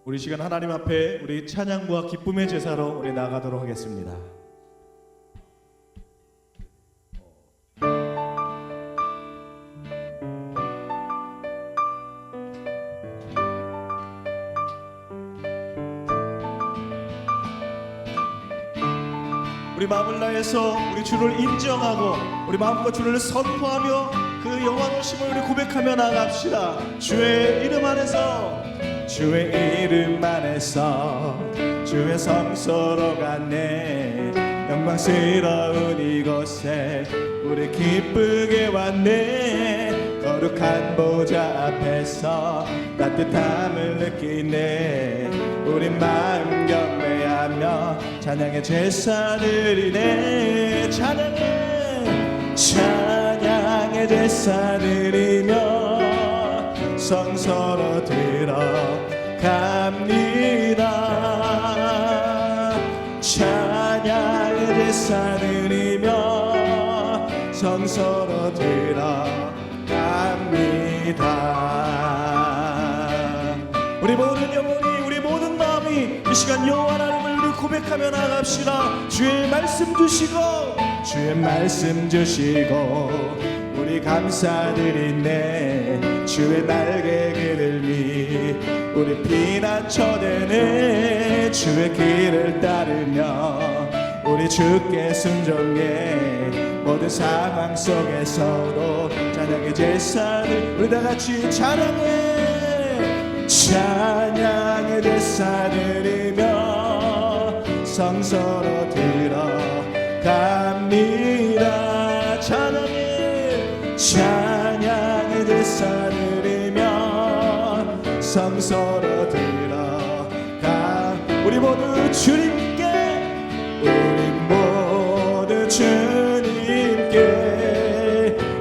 우리 시간 하나님 앞에 우리 찬양과 기쁨의 제사로 우리 나가도록 하겠습니다. 우리 마음을 다해서 우리 주를 인정하고 우리 마음과 주를 선포하며 그 영광로심을 우리 고백하며 나갑시다. 주의 이름 안에서, 주의 이름 안에서 주의 성소로 갔네. 영광스러운 이곳에 우리 기쁘게 왔네. 거룩한 보좌 앞에서 따뜻함을 느끼네. 우리 마음 경배하며 찬양의 제사 드리네. 찬양의 제사 드리며 성소로 들어갑니다. 찬양의 제사 드리며 성소로 들어갑니다. 우리 모든 영혼이, 우리 모든 마음이 이 시간 여호와 하나님을 우리 고백하며 나갑시다. 주의 말씀 주시고, 주의 말씀 주시고 우리 감사드리네. 주의 날개 그늘미 우리 피난처되네. 주의 길을 따르며 우리 주께 순종해. 모든 상황 속에서도 찬양의 제사를 우리 다같이 찬양해. 찬양의 제사 드리며 성소로 들어갑니다. 찬양의 제사 드리며 성소로 들어가. 우리 모두 주님께, 우리 모두 주님께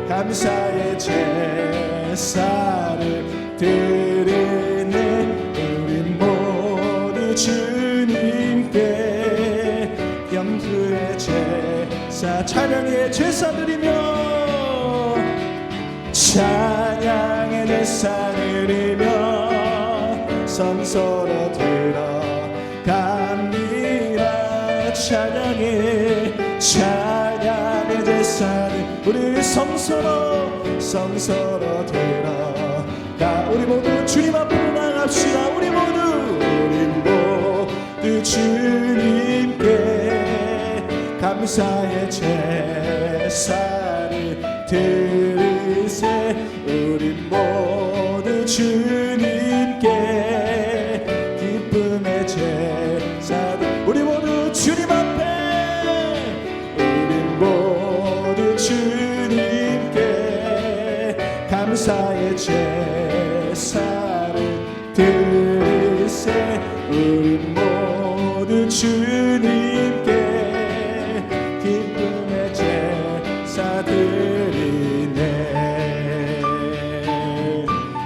감사의 제사를 드리네. 우리 모두 주님께 영구의 제사, 찬양의 제사 드리며 찬양의 제사 드리며 성소로 들어갑니다. 찬양의 제사 우리 성소로 들어가. 우리 모두 주님 앞으로 나갑시다. 우리 모두 주님께 감사의 제사를 드리세. 우리 모두 주님께 기쁨의 제사를. 우리 모두 주님 앞에, 우리 모두 주님께 감사의 제사를 드리세. 우리 모두 주님께 기쁨의 제사 드리네.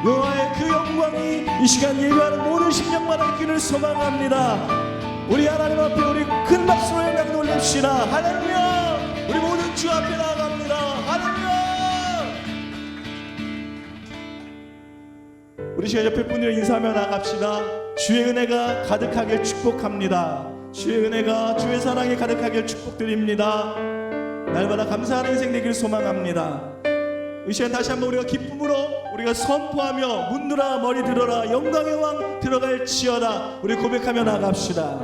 여호와의 그 영광이 이 시간 예배하는 모든 심령마다 있기를 소망합니다. 우리 하나님 앞에 우리 큰 박수로 영광 돌립시다. 할렐루야. 우리 모든 주 앞에 나아갑니다. 할렐루야. 우리 시간 옆에 분들을 인사하며 나갑시다. 주의 은혜가 가득하길 축복합니다. 주의 은혜가, 주의 사랑이 가득하길 축복드립니다. 날마다 감사하는 인생 되기를 소망합니다. 이 시간 다시 한번 우리가 기쁨으로 우리가 선포하며 문들아 머리 들어라 영광의 왕 들어갈지어다 우리 고백하며 나갑시다.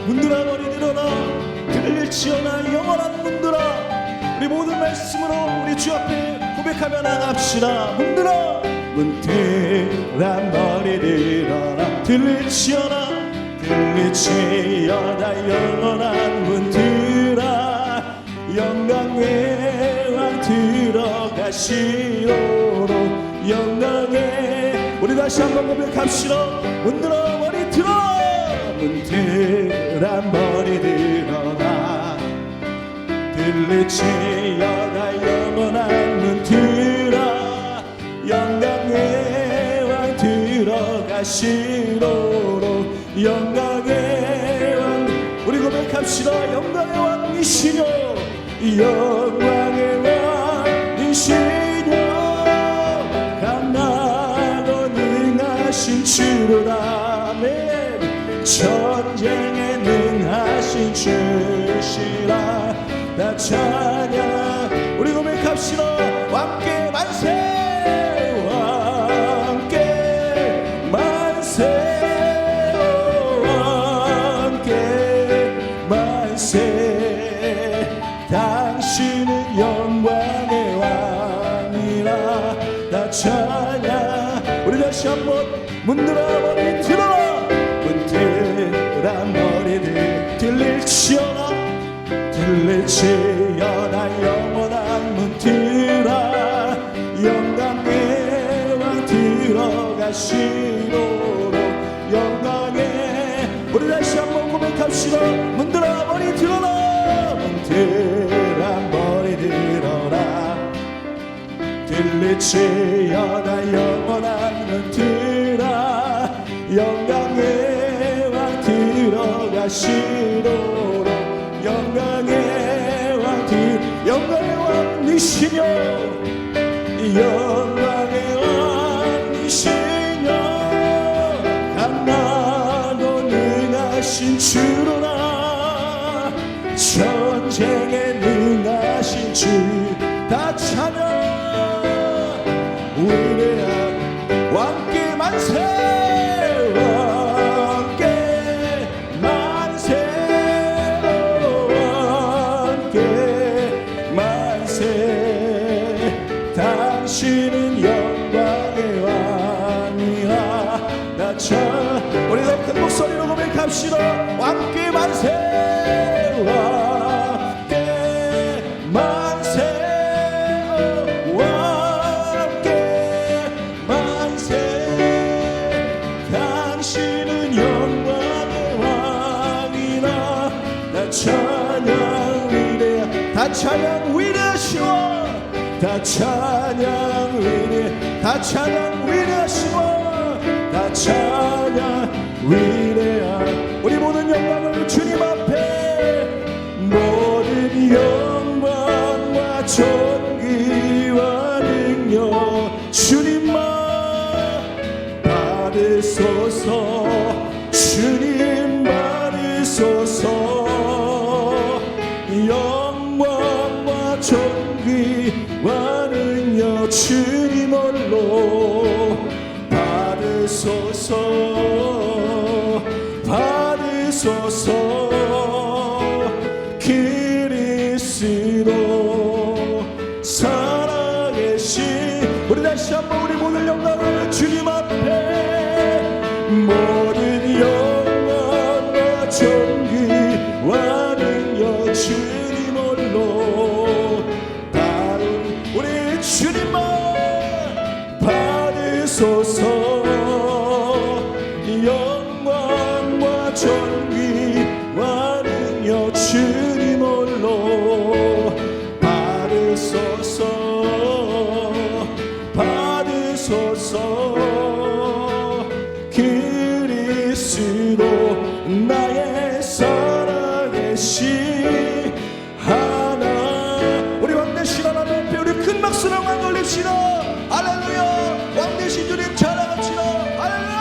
문들아 머리 들어라 들릴지어다 영원한 문들아. 우리 모든 말씀으로 우리 주 앞에 고백하며 나갑시다. 문들아 머리 들어라 들릴지어다 영원한 문들아. 영광의 왕 들어가시오로 영광의. 우리 다시 한번 고백합시다. 문들아 머리 들어, 문들아 머리 들어라 들릴지어다 영원한 문들아. 영광의 왕 들어가시로로 영광의 왕. 우리 고백합시다. 고백합시다. 영광의 왕이시여, 영광의 왕이시여, 강하고 능하신 주로다. 아멘. 전쟁에 능하신 주시라. 나 찬양. 우리 고백합시다. 왕께 만세, 왕께 만세, 왕께 만세. 당신은 영광의 왕이라. 나 찬양. 우리 다시 한번 문들어 머리 들어라. 문들어 머리들 들릴지어다, 들릴지어다. 영원한 문들어 영광의 왕 들어가시도록. 영광의. 우리 다시 한번 고백합시다. 문들어 머리 들어라, 문들어 머리 들어라. 들릴지어다 영원한 문들어 영광의 왕 들어가시도록. 영광의 왕 영광의 왕이시여, 영광의 왕이시여, 강하고 능하신 주로라. 전쟁에 능하신 주. 다 찬양. 위대한 왕께 만세, 왕께 만세, 왕께 만세. 당신은 영광의 왕이라. 나 참. 우리 더 큰 목소리로 고백합시다. 왕께 만세, 왕께 만세, 왕께 만세. 당신은 영광의 왕이라. 나 찬양 위대하. 다 찬양 위대하시오, 다 찬양 위대. 다 찬양 위대하시오, 다 찬양 위대한. 우리 모든 영광을 주님 앞에, 모든 영광과 존귀와 능력 주님만 받으소서. 주님 받으소서. 영광과 존귀와 능력 주님 홀로 받으소서. 받으소서. 그리스도 살아계신. 우리 다시 한번 우리 모든 영광을 주님 앞에, 모든 영광과 존귀와 능력 주님 홀로 다른 우리 주님만 받으소서. 영광과 존귀와 능력 주님 홀로 받으소서. 받으소서. 그리스도 나의 살아계신 하나. 우리 왕되신 하나님 앞에 우리 큰 박수로 한번 올립시다. 할렐루야. 왕되신 주님 찬양합시다. 할렐루야.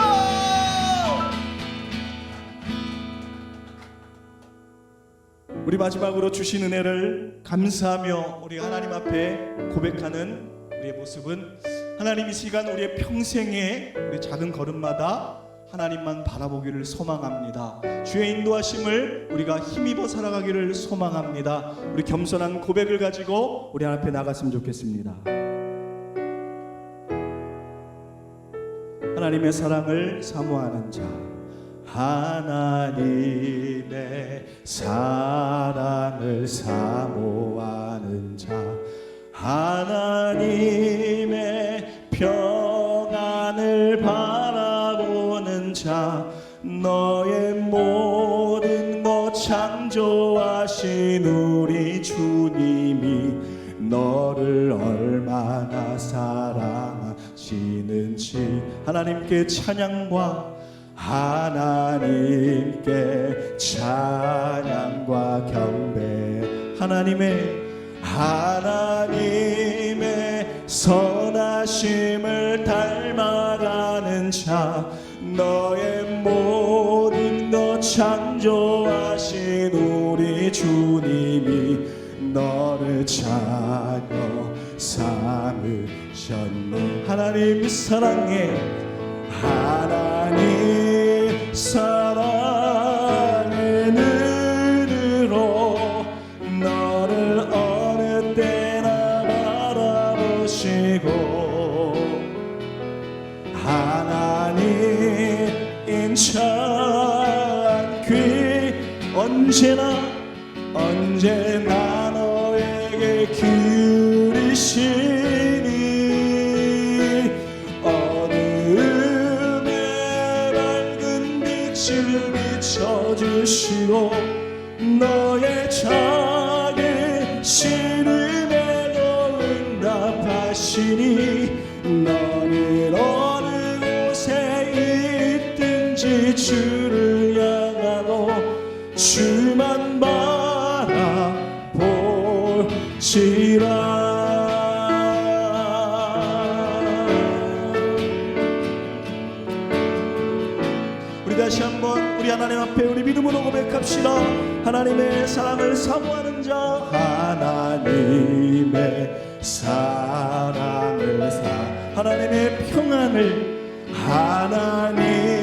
우리 마지막으로 주신 은혜를 감사하며 우리 하나님 앞에 고백하는 우리의 모습은, 하나님 이 시간 우리의 평생에 우리 작은 걸음마다 하나님만 바라보기를 소망합니다. 주의 인도하심을 우리가 힘입어 살아가기를 소망합니다. 우리 겸손한 고백을 가지고 우리 앞에 나갔으면 좋겠습니다. 하나님의 사랑을 사모하는 자, 하나님의 사랑을 사모하는 자, 하나님의 평안을 바라보는 자, 너의 모든 것 창조하신 우리 주님이 너를 얼마나 사랑하시는지 하나님께 찬양과 하나님께 찬양과 경배. 하나님의 선하심을 닮아가는 자, 너의 모든 것 창조하신 우리 주님이 너를 자녀 삼으셨네. 하나님 사랑해. 하나님 사랑의 눈으로 너를 어느 때나 바라보시고, 하나님 인찬 귀 언제나 너에게 기울이시니, 어두움에 밝은 빛을 비춰주시고, 너의 작은 신음에도 응답하시니, 너는 어느 곳에 있든지 주를 향하고 주만 바라볼지라. 우리 다시 한번 우리 하나님 앞에 우리 믿음으로 고백합시다. 하나님의 사랑을 사모하는 자, 하나님의 사랑을 하나님의 평안을, 하나님의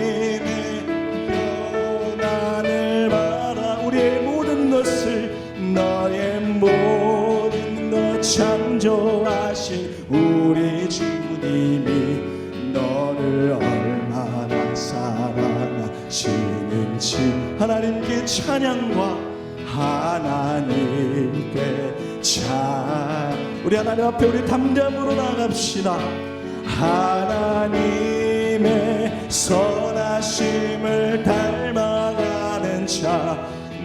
평안을 바라. 우리의 모든 것을, 너의 모든 것 창조하신 우리 주님이 너를 얼마나 사랑하시는지 하나님께 찬양과 하나님께 우리 하나님 앞에 우리 담대함으로 나갑시다. 하나님의 선하심을 닮아가는 자,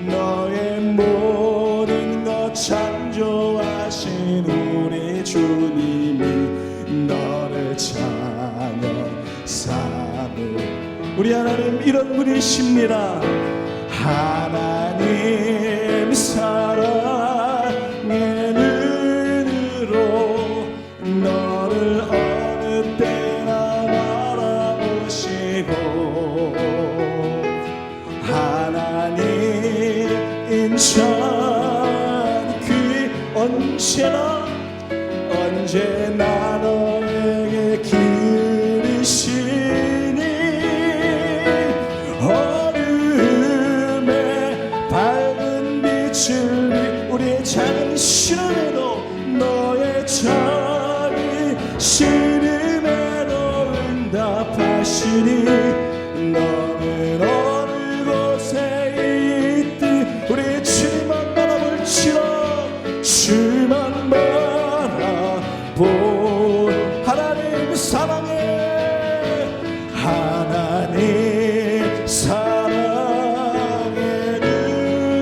너의 모든 것 창조하신 우리 주님이 너를 자녀 삼을. 우리 하나님 이런 분이십니다. 하나님 사랑의 눈으로 너를 어느 때나 바라보시고, 하나님 인천 귀 언제나 너에게 기울이시니, 어둠에 밝은 빛을 우리의 작은 신음에도, 너의 작은 신음에도 응답하시니, 너는 어느 곳에 있든 우리 주만 바라볼지라. 주만 바라볼. 하나님 사랑해. 하나님 사랑의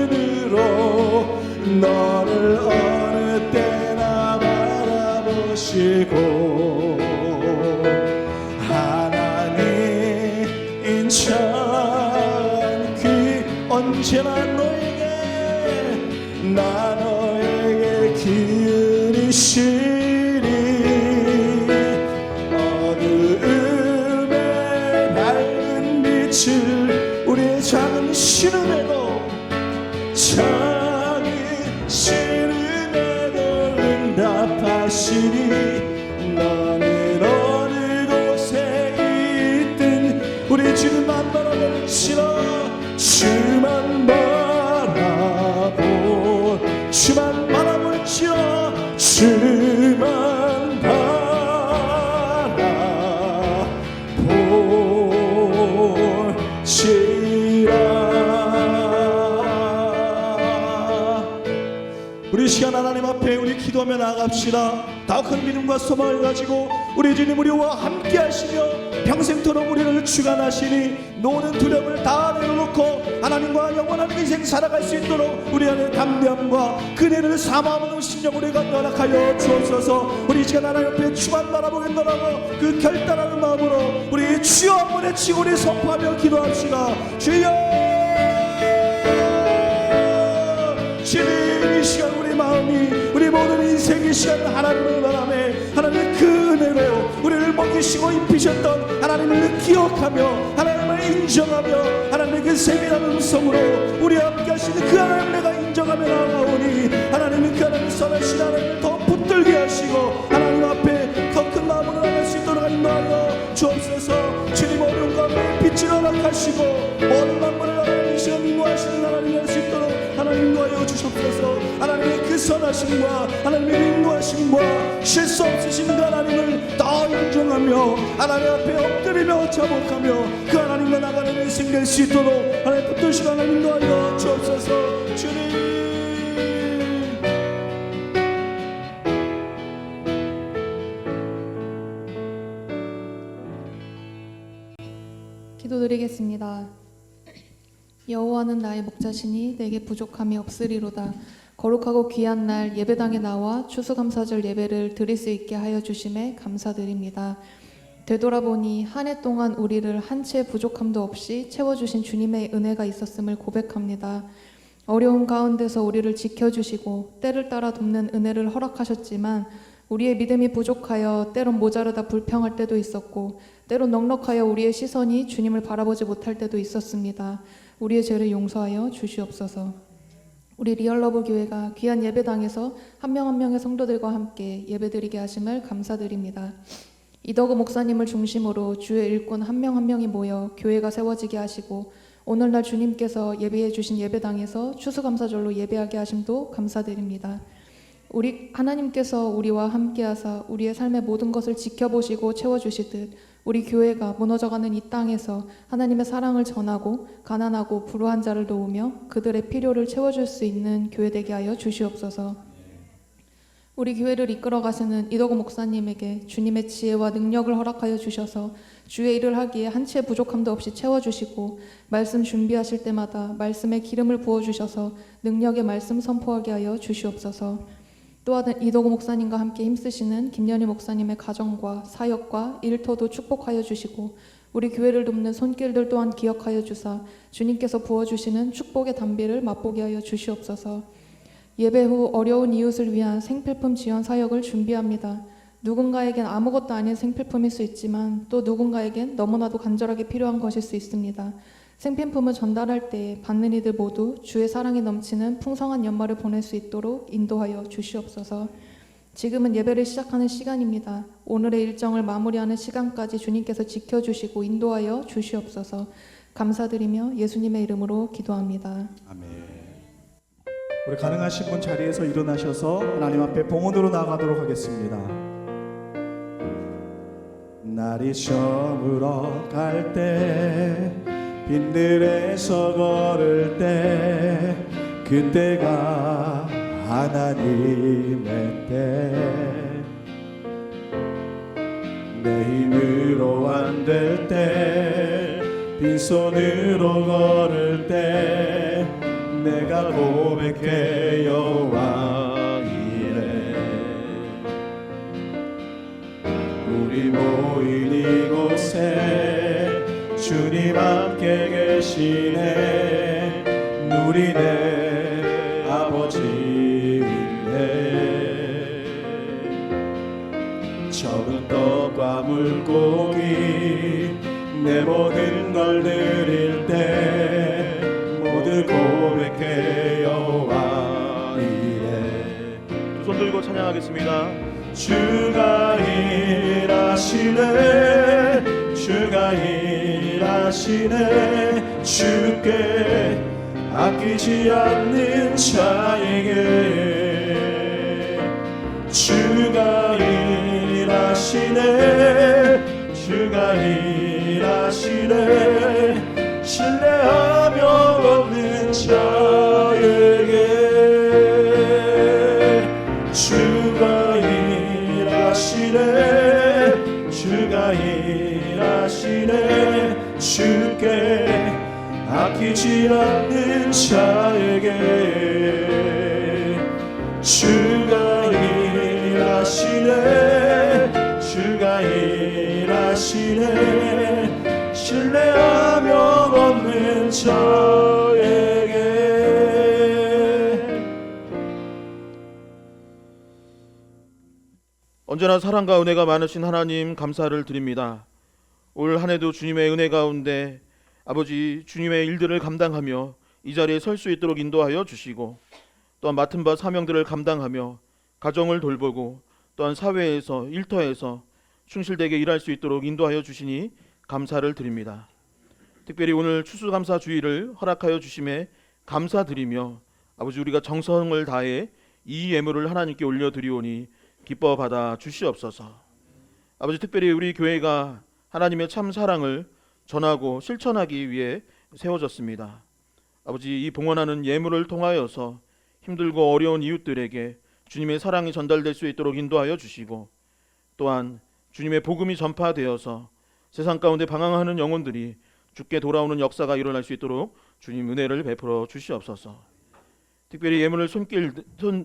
눈으로 너를 어느 때나 바라보시고, 하나님 인천 귀 언제나 너에게 기울이시니, 어두움에 밝은 빛을 우리의 작은 신음에도, 작은 신음에도 응답하시니, 너는 어느 곳에 있든 우리 주만 바라볼지라. 주만 바라볼지라. 주만 바라볼지라. 우리 시간 하나님 앞에 우리 기도하며 나아갑시다. 더 큰 믿음과 소망을 가지고 우리 주님 우리와 함께 하시며 평생토록 우리를 주관하시니, 노는 두려움을 다 내려놓고 하나님과 영원한 인생 살아갈 수 있도록 우리 안에 담대함과 그네를 사모하는 심령 우리가 허락하여 주옵소서. 우리 시간 하나님 앞에 주만 바라보겠노라고 그 결단하는 마음으로 우리 주여 한번 외치고 우리 선포하며 기도합시다. 주여. 이 시간 하나님을 바라매 하나님의 그 은혜로 우리를 먹이시고 입히셨던 하나님을 기억하며 하나님을 인정하며 하나님의 그 세밀한 음성으로 우리 함께 하시는 그 하나님을 내가 인정하며 나아가오니 하나님의 그 하나님의 선하신 하나님을 더 붙들게 하시고 하나님 앞에 더 큰 마음으로 나갈 수 있도록 인도하여 주옵소서. 주님 어려운 가운데 빛을 허락하시고 모든 만물을 하나님 시간 인도하시는 하나님이 할 수 있도록 하나님 인도하여 주옵소서. 하나님의 그 선하심과 하나님의 인도하심과 실수 없으신 그 하나님을 더 인정하며 하나님 앞에 엎드리며 자복하며 그 하나님과 나가는 인생 될 수 있도록 하나님 붙드시고 하나님 인도하여 주옵소서. 주님 기도드리겠습니다. 여호와는 나의 목자시니 내게 부족함이 없으리로다. 거룩하고 귀한 날 예배당에 나와 추수감사절 예배를 드릴 수 있게 하여 주심에 감사드립니다. 되돌아보니 한 해 동안 우리를 한 채 부족함도 없이 채워주신 주님의 은혜가 있었음을 고백합니다. 어려운 가운데서 우리를 지켜주시고 때를 따라 돕는 은혜를 허락하셨지만 우리의 믿음이 부족하여 때론 모자르다 불평할 때도 있었고 때론 넉넉하여 우리의 시선이 주님을 바라보지 못할 때도 있었습니다. 우리의 죄를 용서하여 주시옵소서. 우리 리얼러브 교회가 귀한 예배당에서 한 명 한 명의 성도들과 함께 예배드리게 하심을 감사드립니다. 이덕우 목사님을 중심으로 주의 일꾼 한 명 한 명이 모여 교회가 세워지게 하시고 오늘날 주님께서 예배해 주신 예배당에서 추수감사절로 예배하게 하심도 감사드립니다. 우리 하나님께서 우리와 함께하사 우리의 삶의 모든 것을 지켜보시고 채워주시듯 우리 교회가 무너져가는 이 땅에서 하나님의 사랑을 전하고 가난하고 불우한 자를 도우며 그들의 필요를 채워줄 수 있는 교회 되게 하여 주시옵소서. 우리 교회를 이끌어 가시는 이덕우 목사님에게 주님의 지혜와 능력을 허락하여 주셔서 주의 일을 하기에 한 채 부족함도 없이 채워주시고 말씀 준비하실 때마다 말씀에 기름을 부어주셔서 능력의 말씀 선포하게 하여 주시옵소서. 또한 이덕우 목사님과 함께 힘쓰시는 김연희 목사님의 가정과 사역과 일터도 축복하여 주시고 우리 교회를 돕는 손길들 또한 기억하여 주사 주님께서 부어주시는 축복의 단비를 맛보게 하여 주시옵소서. 예배 후 어려운 이웃을 위한 생필품 지원 사역을 준비합니다. 누군가에겐 아무것도 아닌 생필품일 수 있지만 또 누군가에겐 너무나도 간절하게 필요한 것일 수 있습니다. 생필품을 전달할 때 받는 이들 모두 주의 사랑이 넘치는 풍성한 연말을 보낼 수 있도록 인도하여 주시옵소서. 지금은 예배를 시작하는 시간입니다. 오늘의 일정을 마무리하는 시간까지 주님께서 지켜주시고 인도하여 주시옵소서. 감사드리며 예수님의 이름으로 기도합니다. 아멘. 우리 가능하신 분 자리에서 일어나셔서 하나님 앞에 봉헌으로 나아가도록 하겠습니다. 날이 저물어 갈 때 빈들에서 걸을 때 그때가 하나님의 때 내 힘으로 안 될 때 빈손으로 걸을 때 내가 고백해 여호와 이래 우리 모인 이곳에 주님 함께 계시네 누리네 아버지 은혜 적은 떡과 물고기 내 모든 걸 드릴 때 모두 고백해 여호와 이래 두 손 들고 찬양하겠습니다. 주가 일하시네 주가 일하시네 주께 아끼지 않는 자에게 주가 일하시네 주가 일하시네 신뢰하며 얻는 자에게 주가 일하시네 주가 일하시네 주께 아끼지 않는 자에게 주가 일하시네 주가 일하시네 신뢰하며 얻는 자에게 언제나 사랑과 은혜가 많으신 하나님 감사를 드립니다. 올 한 해도 주님의 은혜 가운데 아버지 주님의 일들을 감당하며 이 자리에 설 수 있도록 인도하여 주시고, 또한 맡은 바 사명들을 감당하며 가정을 돌보고 또한 사회에서 일터에서 충실되게 일할 수 있도록 인도하여 주시니 감사를 드립니다. 특별히 오늘 추수감사주의를 허락하여 주심에 감사드리며 아버지 우리가 정성을 다해 이 예물을 하나님께 올려드리오니 기뻐 받아 주시옵소서. 아버지 특별히 우리 교회가 하나님의 참 사랑을 전하고 실천하기 위해 세워졌습니다. 아버지 이 봉헌하는 예물을 통하여서 힘들고 어려운 이웃들에게 주님의 사랑이 전달될 수 있도록 인도하여 주시고, 또한 주님의 복음이 전파되어서 세상 가운데 방황하는 영혼들이 주께 돌아오는 역사가 일어날 수 있도록 주님 은혜를 베풀어 주시옵소서. 특별히 예물을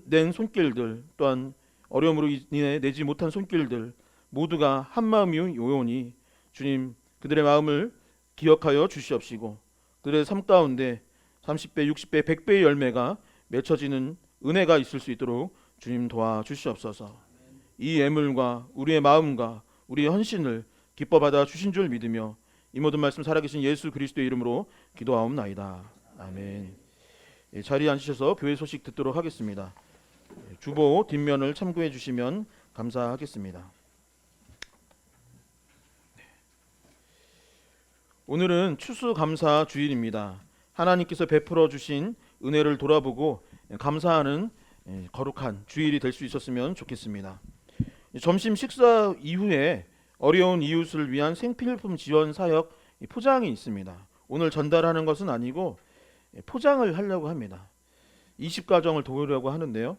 낸 손길들, 또한 어려움으로 인해 내지 못한 손길들 모두가 한 마음이오니 주님 그들의 마음을 기억하여 주시옵시고, 그들의 삶 가운데 30배, 60배, 100배의 열매가 맺혀지는 은혜가 있을 수 있도록 주님 도와주시옵소서. 이 예물과 우리의 마음과 우리의 헌신을 기뻐 받아 주신 줄 믿으며 이 모든 말씀 살아계신 예수 그리스도의 이름으로 기도하옵나이다. 아멘. 자리에 앉으셔서 교회 소식 듣도록 하겠습니다. 주보 뒷면을 참고해 주시면 감사하겠습니다. 오늘은 추수감사 주일입니다. 하나님께서 베풀어 주신 은혜를 돌아보고 감사하는 거룩한 주일이 될 수 있었으면 좋겠습니다. 점심 식사 이후에 어려운 이웃을 위한 생필품 지원 사역 포장이 있습니다. 오늘 전달하는 것은 아니고 포장을 하려고 합니다. 20가정을 도우려고 하는데요.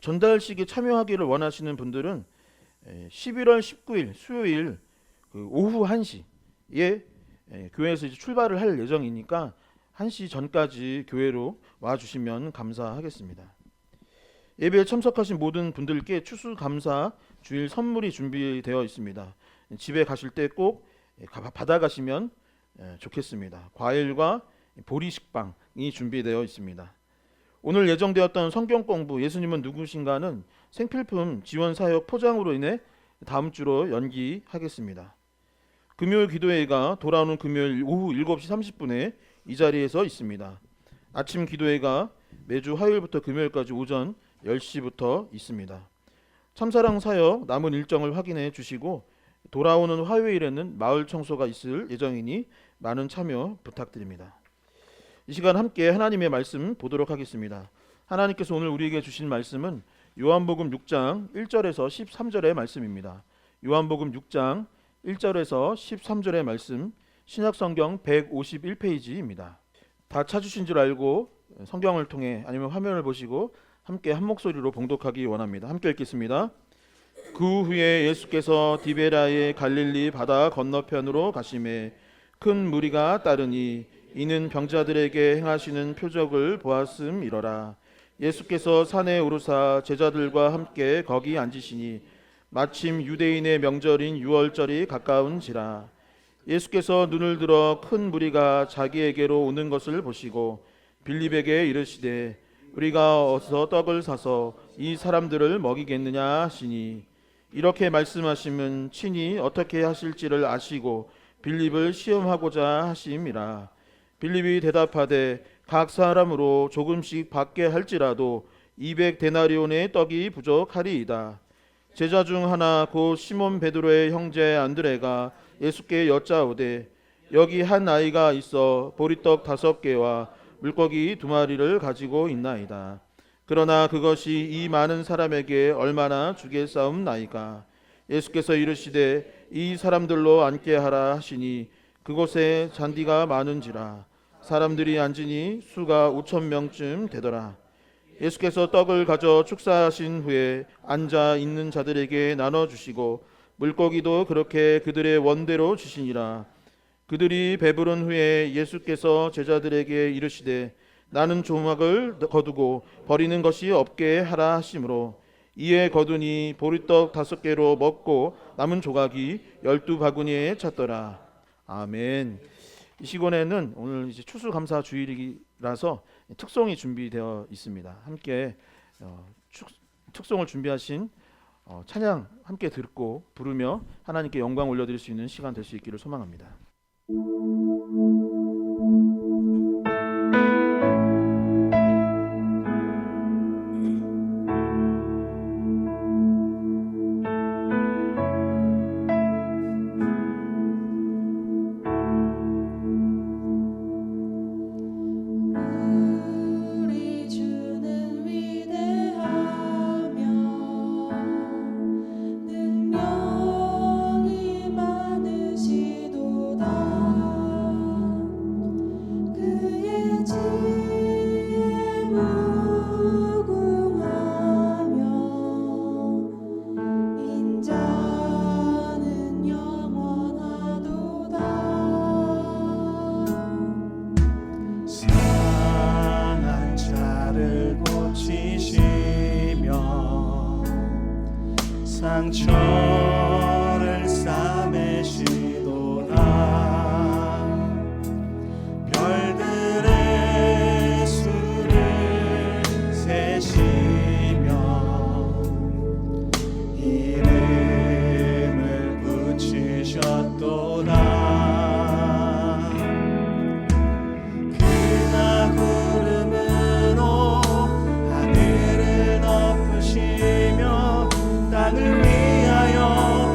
전달식에 참여하기를 원하시는 분들은 11월 19일 수요일 오후 1시에 교회에서 이제 출발을 할 예정이니까 1시 전까지 교회로 와주시면 감사하겠습니다. 예배에 참석하신 모든 분들께 추수감사 주일 선물이 준비되어 있습니다. 집에 가실 때 꼭 받아가시면 좋겠습니다. 과일과 보리식빵이 준비되어 있습니다. 오늘 예정되었던 성경 공부 예수님은 누구신가는 생필품 지원 사역 포장으로 인해 다음 주로 연기하겠습니다. 금요일 기도회가 돌아오는 금요일 오후 7시 30분에 이 자리에서 있습니다. 아침 기도회가 매주 화요일부터 금요일까지 오전 10시부터 있습니다. 참사랑 사역 남은 일정을 확인해 주시고 돌아오는 화요일에는 마을 청소가 있을 예정이니 많은 참여 부탁드립니다. 이 시간 함께 하나님의 말씀 보도록 하겠습니다. 하나님께서 오늘 우리에게 주신 말씀은 요한복음 6장 1절에서 13절의 말씀입니다. 요한복음 6장 1절에서 13절의 말씀, 신약성경 151페이지입니다. 다 찾으신 줄 알고 성경을 통해 아니면 화면을 보시고 함께 한 목소리로 봉독하기 원합니다. 함께 읽겠습니다. 그 후에 예수께서 디베라의 갈릴리 바다 건너편으로 가시매 큰 무리가 따르니 이는 병자들에게 행하시는 표적을 보았음이러라. 예수께서 산에 오르사 제자들과 함께 거기 앉으시니 마침 유대인의 명절인 유월절이 가까운지라. 예수께서 눈을 들어 큰 무리가 자기에게로 오는 것을 보시고 빌립에게 이르시되 우리가 어서 떡을 사서 이 사람들을 먹이겠느냐 하시니, 이렇게 말씀하심은 친히 어떻게 하실지를 아시고 빌립을 시험하고자 하심이라. 빌립이 대답하되 각 사람으로 조금씩 받게 할지라도 200데나리온의 떡이 부족하리이다. 제자 중 하나 곧 시몬 베드로의 형제 안드레가 예수께 여짜오되 여기 한 아이가 있어 보리떡 5개와 물고기 2마리를 가지고 있나이다. 그러나 그것이 이 많은 사람에게 얼마나 주겠사옵나이까. 예수께서 이르시되 이 사람들로 앉게 하라 하시니 그곳에 잔디가 많은지라 사람들이 앉으니 수가 5,000명쯤 되더라. 예수께서 떡을 가져 축사하신 후에 앉아 있는 자들에게 나눠주시고 물고기도 그렇게 그들의 원대로 주시니라. 그들이 배부른 후에 예수께서 제자들에게 이르시되 나는 조막을 거두고 버리는 것이 없게 하라 하시므로 이에 거두니 보리떡 5개로 먹고 남은 조각이 12바구니에 찼더라. 아멘. 이 시간에는 오늘 이제 추수감사 주일이라서 특송이 준비되어 있습니다. 함께 특송을 준비하신 찬양 함께 듣고 부르며 하나님께 영광 올려드릴 수 있는 시간 될 수 있기를 소망합니다. 우리 주는 위대하며 능력이 많으시도다. 그의 지혜 무궁하며 인자는 영원하도다. 상한 자를 고치시며 상처를 싸매시도다. 별들의 수를 세시며 이름을 붙이셨도다. 그나 구름으로 하늘을 덮으시며 땅을 위하여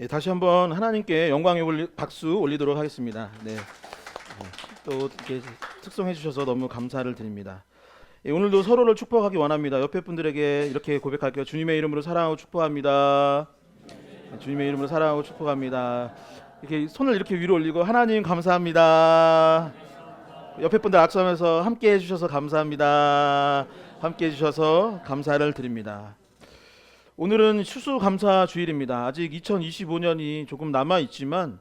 예, 다시 한번 하나님께 영광의 박수 올리도록 하겠습니다. 네. 또 이렇게 특송해 주셔서 너무 감사를 드립니다. 예, 오늘도 서로를 축복하기 원합니다. 옆에 분들에게 이렇게 고백할게요. 주님의 이름으로 사랑하고 축복합니다. 주님의 이름으로 사랑하고 축복합니다. 이렇게 손을 이렇게 위로 올리고 하나님 감사합니다. 옆에 분들 악수하면서 함께 해주셔서 감사합니다. 함께 해주셔서 감사를 드립니다. 오늘은 추수감사 주일입니다. 아직 2025년이 조금 남아 있지만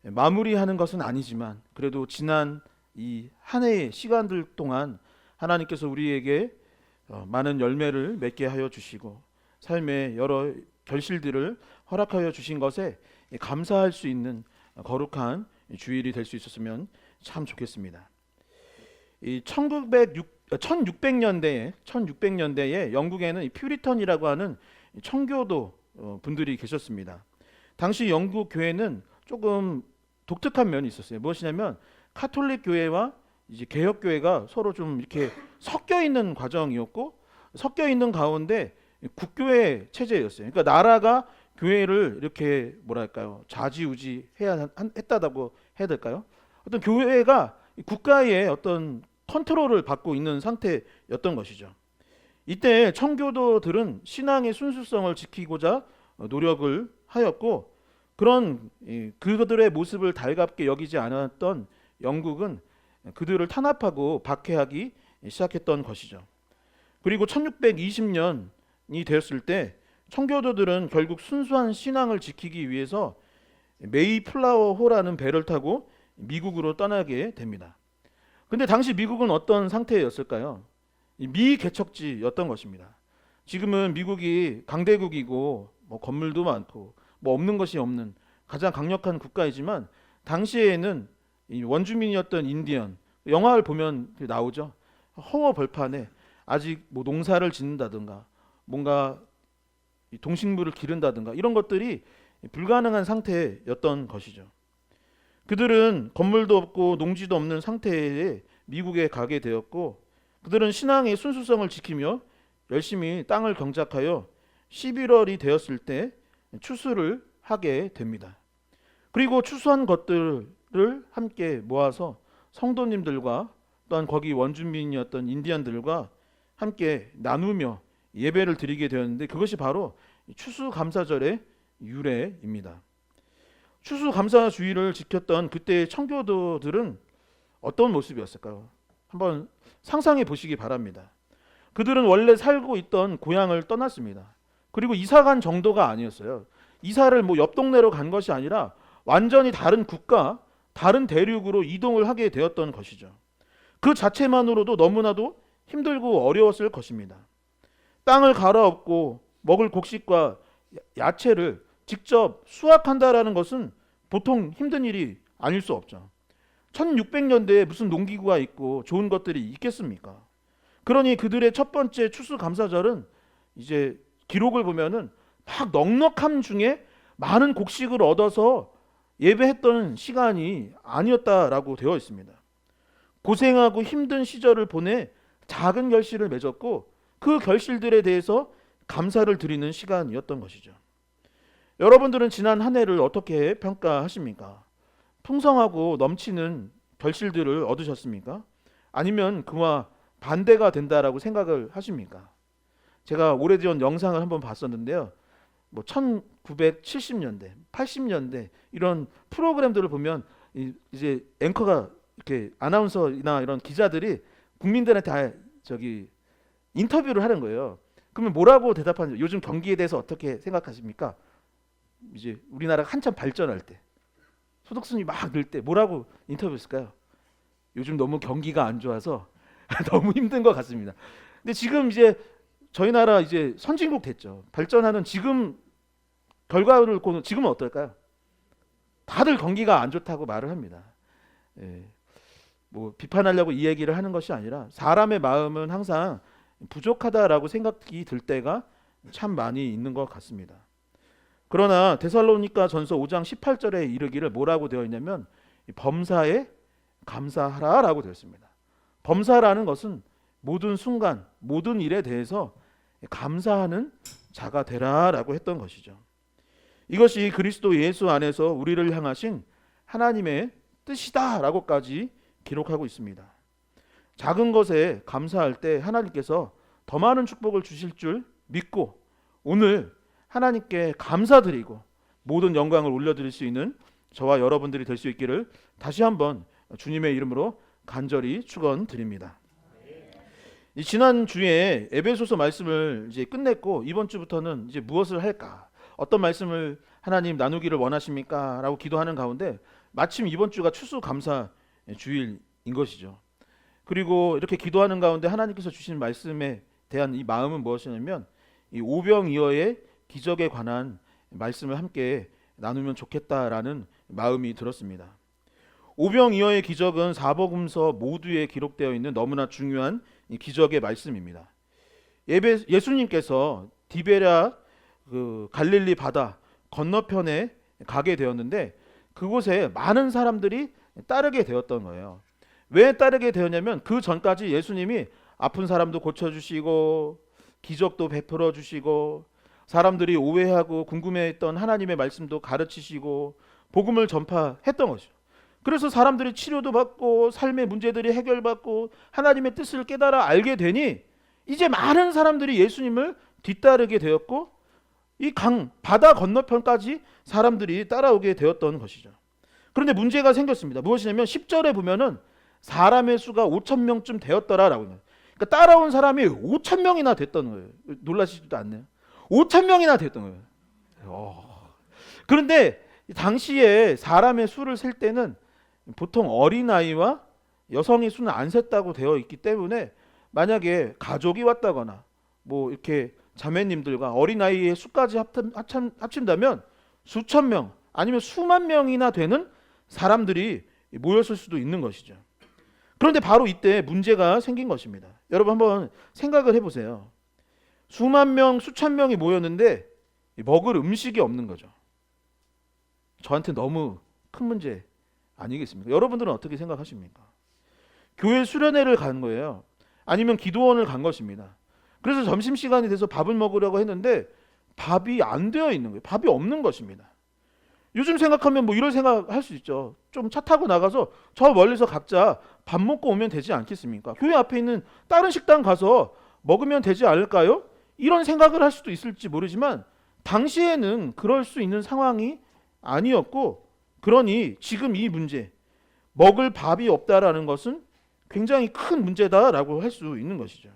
마무리하는 것은 아니지만 그래도 지난 이 한 해의 시간들 동안 하나님께서 우리에게 많은 열매를 맺게 하여 주시고 삶의 여러 결실들을 허락하여 주신 것에 감사할 수 있는 거룩한 주일이 될 수 있었으면 참 좋겠습니다. 이 1600년대에 영국에는 이 퓨리턴이라고 하는 청교도 분들이 계셨습니다. 당시 영국 교회는 조금 독특한 면이 있었어요. 무엇이냐면 카톨릭 교회와 이제 개혁 교회가 서로 좀 이렇게 섞여 있는 과정이었고 섞여 있는 가운데 국교회 체제였어요. 그러니까 나라가 교회를 이렇게 뭐랄까요 좌지우지 했다고 해야 될까요? 어떤 교회가 국가의 어떤 컨트롤을 받고 있는 상태였던 것이죠. 이때 청교도들은 신앙의 순수성을 지키고자 노력을 하였고 그런 그들의 모습을 달갑게 여기지 않았던 영국은 그들을 탄압하고 박해하기 시작했던 것이죠. 그리고 1620년이 되었을 때 청교도들은 결국 순수한 신앙을 지키기 위해서 메이플라워호라는 배를 타고 미국으로 떠나게 됩니다. 근데 당시 미국은 어떤 상태였을까요? 미개척지였던 것입니다. 지금은 미국이 강대국이고 뭐 건물도 많고 뭐 없는 것이 없는 가장 강력한 국가이지만 당시에는 이 원주민이었던 인디언 영화를 보면 나오죠. 허허 벌판에 아직 뭐 농사를 짓는다든가 뭔가 동식물을 기른다든가 이런 것들이 불가능한 상태였던 것이죠. 그들은 건물도 없고 농지도 없는 상태에 미국에 가게 되었고 그들은 신앙의 순수성을 지키며 열심히 땅을 경작하여 11월이 되었을 때 추수를 하게 됩니다. 그리고 추수한 것들을 함께 모아서 성도님들과 또한 거기 원주민이었던 인디언들과 함께 나누며 예배를 드리게 되었는데 그것이 바로 추수감사절의 유래입니다. 추수감사주의를 지켰던 그때의 청교도들은 어떤 모습이었을까요? 한번 상상해 보시기 바랍니다. 그들은 원래 살고 있던 고향을 떠났습니다. 그리고 이사간 정도가 아니었어요. 이사를 뭐 옆 동네로 간 것이 아니라 완전히 다른 국가, 다른 대륙으로 이동을 하게 되었던 것이죠. 그 자체만으로도 너무나도 힘들고 어려웠을 것입니다. 땅을 갈아엎고 먹을 곡식과 야채를 직접 수확한다라는 것은 보통 힘든 일이 아닐 수 없죠. 1600년대에 무슨 농기구가 있고 좋은 것들이 있겠습니까? 그러니 그들의 첫 번째 추수감사절은 이제 기록을 보면은 막 넉넉함 중에 많은 곡식을 얻어서 예배했던 시간이 아니었다라고 되어 있습니다. 고생하고 힘든 시절을 보내 작은 결실을 맺었고 그 결실들에 대해서 감사를 드리는 시간이었던 것이죠. 여러분들은 지난 한 해를 어떻게 평가하십니까? 풍성하고 넘치는 결실들을 얻으셨습니까? 아니면 그와 반대가 된다라고 생각을 하십니까? 제가 오래전 영상을 한번 봤었는데요. 뭐 1970년대, 80년대 이런 프로그램들을 보면 이제 앵커가 이렇게 아나운서나 이런 기자들이 국민들한테 인터뷰를 하는 거예요. 그러면 뭐라고 대답하는지 요즘 경기에 대해서 어떻게 생각하십니까? 이제 우리나라가 한참 발전할 때 소득순위 막 늘 때 뭐라고 인터뷰했을까요? 요즘 너무 경기가 안 좋아서 너무 힘든 것 같습니다. 근데 지금 이제 저희 나라 이제 선진국 됐죠. 발전하는 지금 결과를 보면 지금은 어떨까요? 다들 경기가 안 좋다고 말을 합니다. 예, 뭐 비판하려고 이 얘기를 하는 것이 아니라 사람의 마음은 항상 부족하다라고 생각이 들 때가 참 많이 있는 것 같습니다. 그러나 데살로니가 전서 5장 18절에 이르기를 뭐라고 되어 있냐면 범사에 감사하라라고 되어 있습니다. 범사라는 것은 모든 순간 모든 일에 대해서 감사하는 자가 되라라고 했던 것이죠. 이것이 그리스도 예수 안에서 우리를 향하신 하나님의 뜻이다라고까지 기록하고 있습니다. 작은 것에 감사할 때 하나님께서 더 많은 축복을 주실 줄 믿고 오늘 하나님께 감사드리고 모든 영광을 올려드릴 수 있는 저와 여러분들이 될 수 있기를 다시 한번 주님의 이름으로 간절히 축원드립니다. 이 지난 주에 에베소서 말씀을 이제 끝냈고 이번 주부터는 이제 무엇을 할까? 어떤 말씀을 하나님 나누기를 원하십니까? 라고 기도하는 가운데 마침 이번 주가 추수감사 주일인 것이죠. 그리고 이렇게 기도하는 가운데 하나님께서 주신 말씀에 대한 이 마음은 무엇이냐면 이 오병이어의 기적에 관한 말씀을 함께 나누면 좋겠다라는 마음이 들었습니다. 오병이어의 기적은 사복음서 모두에 기록되어 있는 너무나 중요한 이 기적의 말씀입니다. 예수님께서 디베랴 갈릴리 바다 건너편에 가게 되었는데 그곳에 많은 사람들이 따르게 되었던 거예요. 왜 따르게 되었냐면 그 전까지 예수님이 아픈 사람도 고쳐주시고 기적도 베풀어 주시고 사람들이 오해하고 궁금해했던 하나님의 말씀도 가르치시고 복음을 전파했던 것이죠. 그래서 사람들이 치료도 받고 삶의 문제들이 해결받고 하나님의 뜻을 깨달아 알게 되니 이제 많은 사람들이 예수님을 뒤따르게 되었고 이 바다 건너편까지 사람들이 따라오게 되었던 것이죠. 그런데 문제가 생겼습니다. 무엇이냐면 10절에 보면은 사람의 수가 5,000명쯤 되었더라라고 해요. 그러니까 따라온 사람이 5,000명이나 됐던 거예요. 놀라시지도 않네요. 5,000명이나 됐던 거예요. 그런데 당시에 사람의 수를 셀 때는 보통 어린아이와 여성의 수는 안 셌다고 되어 있기 때문에 만약에 가족이 왔다거나 뭐 이렇게 자매님들과 어린아이의 수까지 합친다면 수천 명 아니면 수만 명이나 되는 사람들이 모였을 수도 있는 것이죠. 그런데 바로 이때 문제가 생긴 것입니다. 여러분 한번 생각을 해보세요. 수만 명, 수천 명이 모였는데 먹을 음식이 없는 거죠. 저한테 너무 큰 문제 아니겠습니까? 여러분들은 어떻게 생각하십니까? 교회 수련회를 간 거예요. 아니면 기도원을 간 것입니다. 그래서 점심시간이 돼서 밥을 먹으려고 했는데 밥이 안 되어 있는 거예요. 밥이 없는 것입니다. 요즘 생각하면 뭐 이런 생각할 수 있죠. 좀 차 타고 나가서 저 멀리서 각자 밥 먹고 오면 되지 않겠습니까? 교회 앞에 있는 다른 식당 가서 먹으면 되지 않을까요? 이런 생각을 할 수도 있을지 모르지만 당시에는 그럴 수 있는 상황이 아니었고 그러니 지금 이 문제 먹을 밥이 없다라는 것은 굉장히 큰 문제다라고 할 수 있는 것이죠.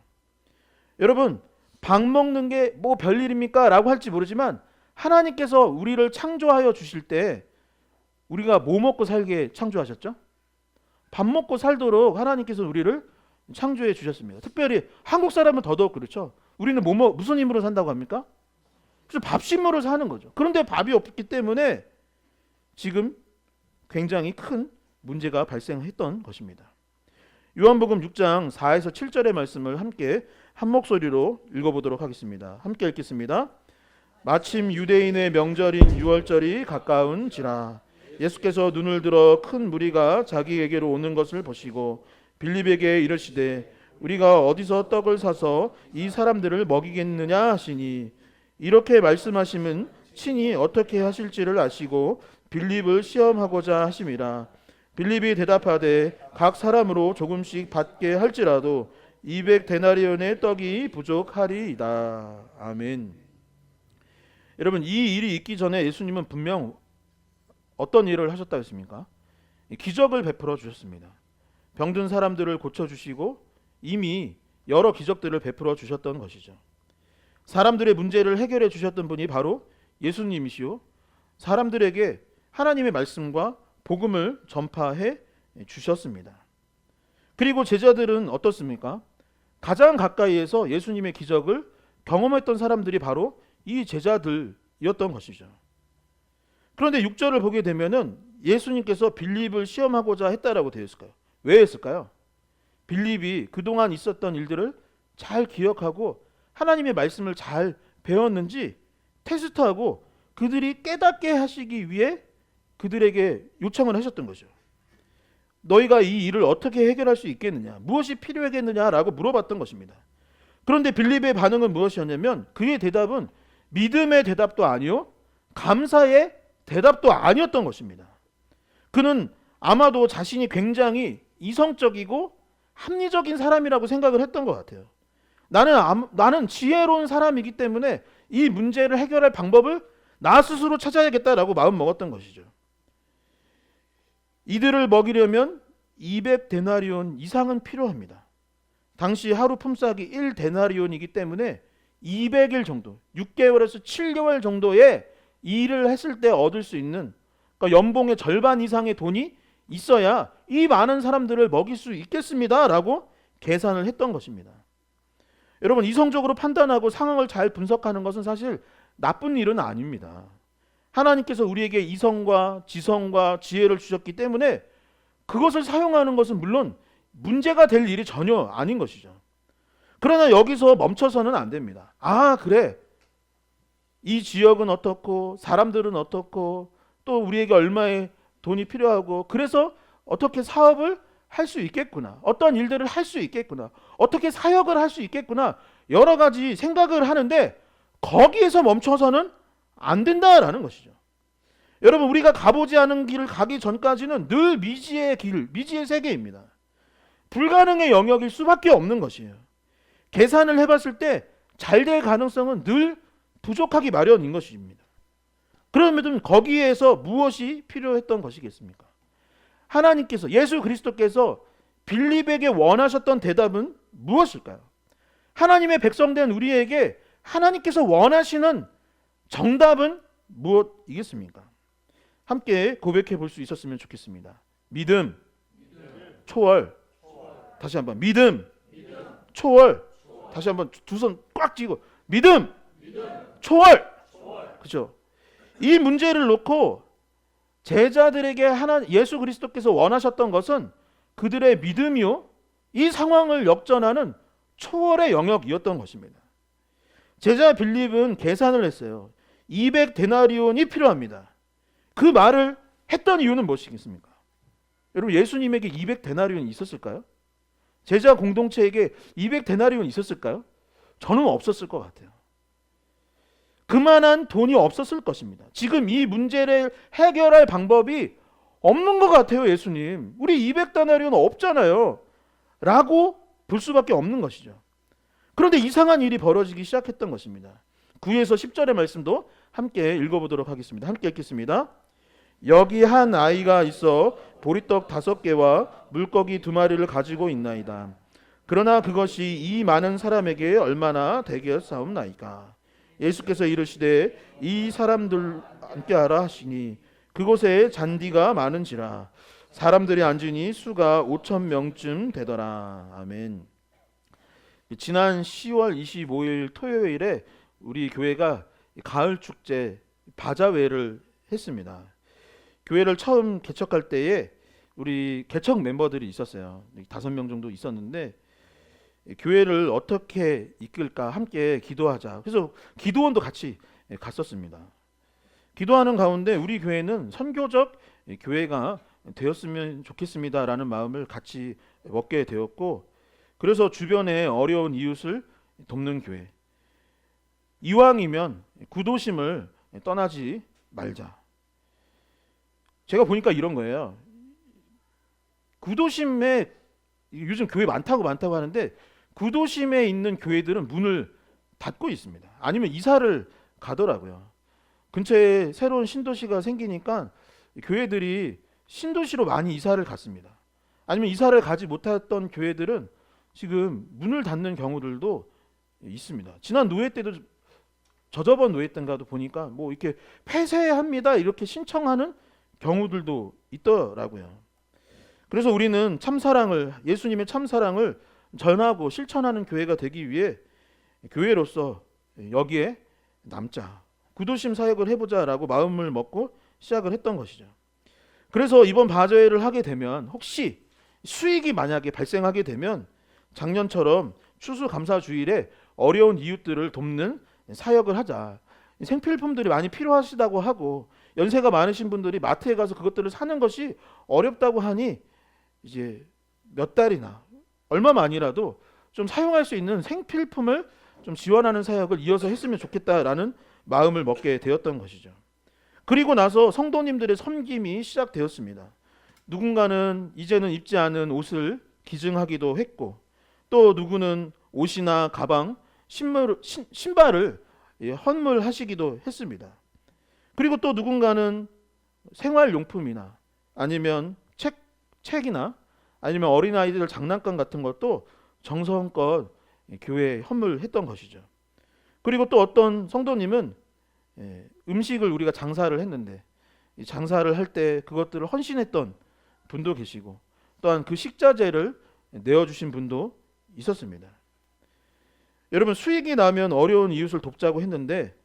여러분 밥 먹는 게 뭐 별일입니까? 라고 할지 모르지만 하나님께서 우리를 창조하여 주실 때 우리가 뭐 먹고 살게 창조하셨죠? 밥 먹고 살도록 하나님께서 우리를 창조해 주셨습니다. 특별히 한국 사람은 더더욱 그렇죠. 우리는 무슨 힘으로 산다고 합니까? 그래서 밥심으로 사는 거죠. 그런데 밥이 없기 때문에 지금 굉장히 큰 문제가 발생했던 것입니다. 요한복음 6장 4에서 7절의 말씀을 함께 한 목소리로 읽어보도록 하겠습니다. 함께 읽겠습니다. 마침 유대인의 명절인 유월절이 가까운지라 예수께서 눈을 들어 큰 무리가 자기에게로 오는 것을 보시고 빌립에게 이르시되 우리가 어디서 떡을 사서 이 사람들을 먹이겠느냐 하시니 이렇게 말씀하심은 친히 어떻게 하실지를 아시고 빌립을 시험하고자 하심이라. 빌립이 대답하되 각 사람으로 조금씩 받게 할지라도 200데나리온의 떡이 부족하리이다. 아멘. 여러분 이 일이 있기 전에 예수님은 분명 어떤 일을 하셨다고 했습니까? 기적을 베풀어 주셨습니다. 병든 사람들을 고쳐주시고 이미 여러 기적들을 베풀어 주셨던 것이죠. 사람들의 문제를 해결해 주셨던 분이 바로 예수님이시오. 사람들에게 하나님의 말씀과 복음을 전파해 주셨습니다. 그리고 제자들은 어떻습니까? 가장 가까이에서 예수님의 기적을 경험했던 사람들이 바로 이 제자들이었던 것이죠. 그런데 6절을 보게 되면은 예수님께서 빌립을 시험하고자 했다라고 되어 있을까요? 왜 했을까요? 빌립이 그동안 있었던 일들을 잘 기억하고 하나님의 말씀을 잘 배웠는지 테스트하고 그들이 깨닫게 하시기 위해 그들에게 요청을 하셨던 거죠. 너희가 이 일을 어떻게 해결할 수 있겠느냐? 무엇이 필요하겠느냐라고 물어봤던 것입니다. 그런데 빌립의 반응은 무엇이었냐면 그의 대답은 믿음의 대답도 아니요 감사의 대답도 아니었던 것입니다. 그는 아마도 자신이 굉장히 이성적이고 합리적인 사람이라고 생각을 했던 것 같아요. 나는 지혜로운 사람이기 때문에 이 문제를 해결할 방법을 나 스스로 찾아야겠다라고 마음 먹었던 것이죠. 이들을 먹이려면 200데나리온 이상은 필요합니다. 당시 하루 품삯이 1데나리온이기 때문에 200일 정도, 6개월에서 7개월 정도의 일을 했을 때 얻을 수 있는, 그러니까 연봉의 절반 이상의 돈이 있어야 이 많은 사람들을 먹일 수 있겠습니다라고 계산을 했던 것입니다. 여러분, 이성적으로 판단하고 상황을 잘 분석하는 것은 사실 나쁜 일은 아닙니다. 하나님께서 우리에게 이성과 지성과 지혜를 주셨기 때문에 그것을 사용하는 것은 물론 문제가 될 일이 전혀 아닌 것이죠. 그러나 여기서 멈춰서는 안 됩니다. 아, 그래, 이 지역은 어떻고 사람들은 어떻고 또 우리에게 얼마의 돈이 필요하고 그래서 어떻게 사업을 할 수 있겠구나, 어떤 일들을 할 수 있겠구나, 어떻게 사역을 할 수 있겠구나, 여러 가지 생각을 하는데 거기에서 멈춰서는 안 된다라는 것이죠. 여러분, 우리가 가보지 않은 길을 가기 전까지는 늘 미지의 길, 미지의 세계입니다. 불가능의 영역일 수밖에 없는 것이에요. 계산을 해봤을 때 잘 될 가능성은 늘 부족하기 마련인 것입니다. 그러면 거기에서 무엇이 필요했던 것이겠습니까? 하나님께서, 예수 그리스도께서 빌립에게 원하셨던 대답은 무엇일까요? 하나님의 백성된 우리에게 하나님께서 원하시는 정답은 무엇이겠습니까? 함께 고백해 볼 수 있었으면 좋겠습니다. 믿음, 초월. 다시 한번 믿음, 초월. 다시 한번 두 손 꽉 쥐고 믿음, 초월. 그렇죠? 이 문제를 놓고 제자들에게 예수 그리스도께서 원하셨던 것은 그들의 믿음이요, 이 상황을 역전하는 초월의 영역이었던 것입니다. 제자 빌립은 계산을 했어요. 200데나리온이 필요합니다. 그 말을 했던 이유는 무엇이겠습니까? 여러분, 예수님에게 200데나리온이 있었을까요? 제자 공동체에게 200데나리온이 있었을까요? 저는 없었을 것 같아요. 그만한 돈이 없었을 것입니다. 지금 이 문제를 해결할 방법이 없는 것 같아요. 예수님, 우리 200데나리온 없잖아요 라고 볼 수밖에 없는 것이죠. 그런데 이상한 일이 벌어지기 시작했던 것입니다. 9에서 10절의 말씀도 함께 읽어보도록 하겠습니다. 함께 읽겠습니다. 여기 한 아이가 있어 보리떡 5개와 물고기 2마리를 가지고 있나이다. 그러나 그것이 이 많은 사람에게 얼마나 되겠사옵나이까. 예수께서 이르시되 이 사람들 함께하라 하시니 그곳에 잔디가 많은지라 사람들이 앉으니 수가 5,000명쯤 되더라. 아멘. 지난 10월 25일 토요일에 우리 교회가 가을 축제 바자회를 했습니다. 교회를 처음 개척할 때에 우리 개척 멤버들이 있었어요. 5명 정도 있었는데 교회를 어떻게 이끌까 함께 기도하자. 그래서 기도원도 같이 갔었습니다. 기도하는 가운데 우리 교회는 선교적 교회가 되었으면 좋겠습니다라는 마음을 같이 먹게 되었고, 그래서 주변에 어려운 이웃을 돕는 교회. 이왕이면 구도심을 떠나지 말자. 제가 보니까 이런 거예요. 구도심에 요즘 교회 많다고 하는데 구도심에 있는 교회들은 문을 닫고 있습니다. 아니면 이사를 가더라고요. 근처에 새로운 신도시가 생기니까 교회들이 신도시로 많이 이사를 갔습니다. 아니면 이사를 가지 못했던 교회들은 지금 문을 닫는 경우들도 있습니다. 지난 노회 때도, 저저번 노회 때인가도 보니까 뭐 이렇게 폐쇄합니다 이렇게 신청하는 경우들도 있더라고요. 그래서 우리는 참사랑을, 예수님의 참사랑을 전하고 실천하는 교회가 되기 위해 교회로서 여기에 남자, 구도심 사역을 해보자라고 마음을 먹고 시작을 했던 것이죠. 그래서 이번 바자회를 하게 되면 혹시 수익이 만약에 발생하게 되면 작년처럼 추수감사주일에 어려운 이웃들을 돕는 사역을 하자. 생필품들이 많이 필요하시다고 하고 연세가 많으신 분들이 마트에 가서 그것들을 사는 것이 어렵다고 하니 이제 몇 달이나 얼마만이라도 좀 사용할 수 있는 생필품을 좀 지원하는 사역을 이어서 했으면 좋겠다라는 마음을 먹게 되었던 것이죠. 그리고 나서 성도님들의 섬김이 시작되었습니다. 누군가는 이제는 입지 않은 옷을 기증하기도 했고, 또 누구는 옷이나 가방, 신발을 헌물하시기도 했습니다. 그리고 또 누군가는 생활용품이나 아니면 책이나 아니면 어린아이들 장난감 같은 것도 정성껏 교회에 헌물했던 것이죠. 그리고 또 어떤 성도님은 음식을 우리가 장사를 했는데 이 장사를 할 때 그것들을 헌신했던 분도 계시고, 또한 그 식자재를 내어주신 분도 있었습니다. 여러분, 수익이 나면 어려운 이웃을 돕자고 했는데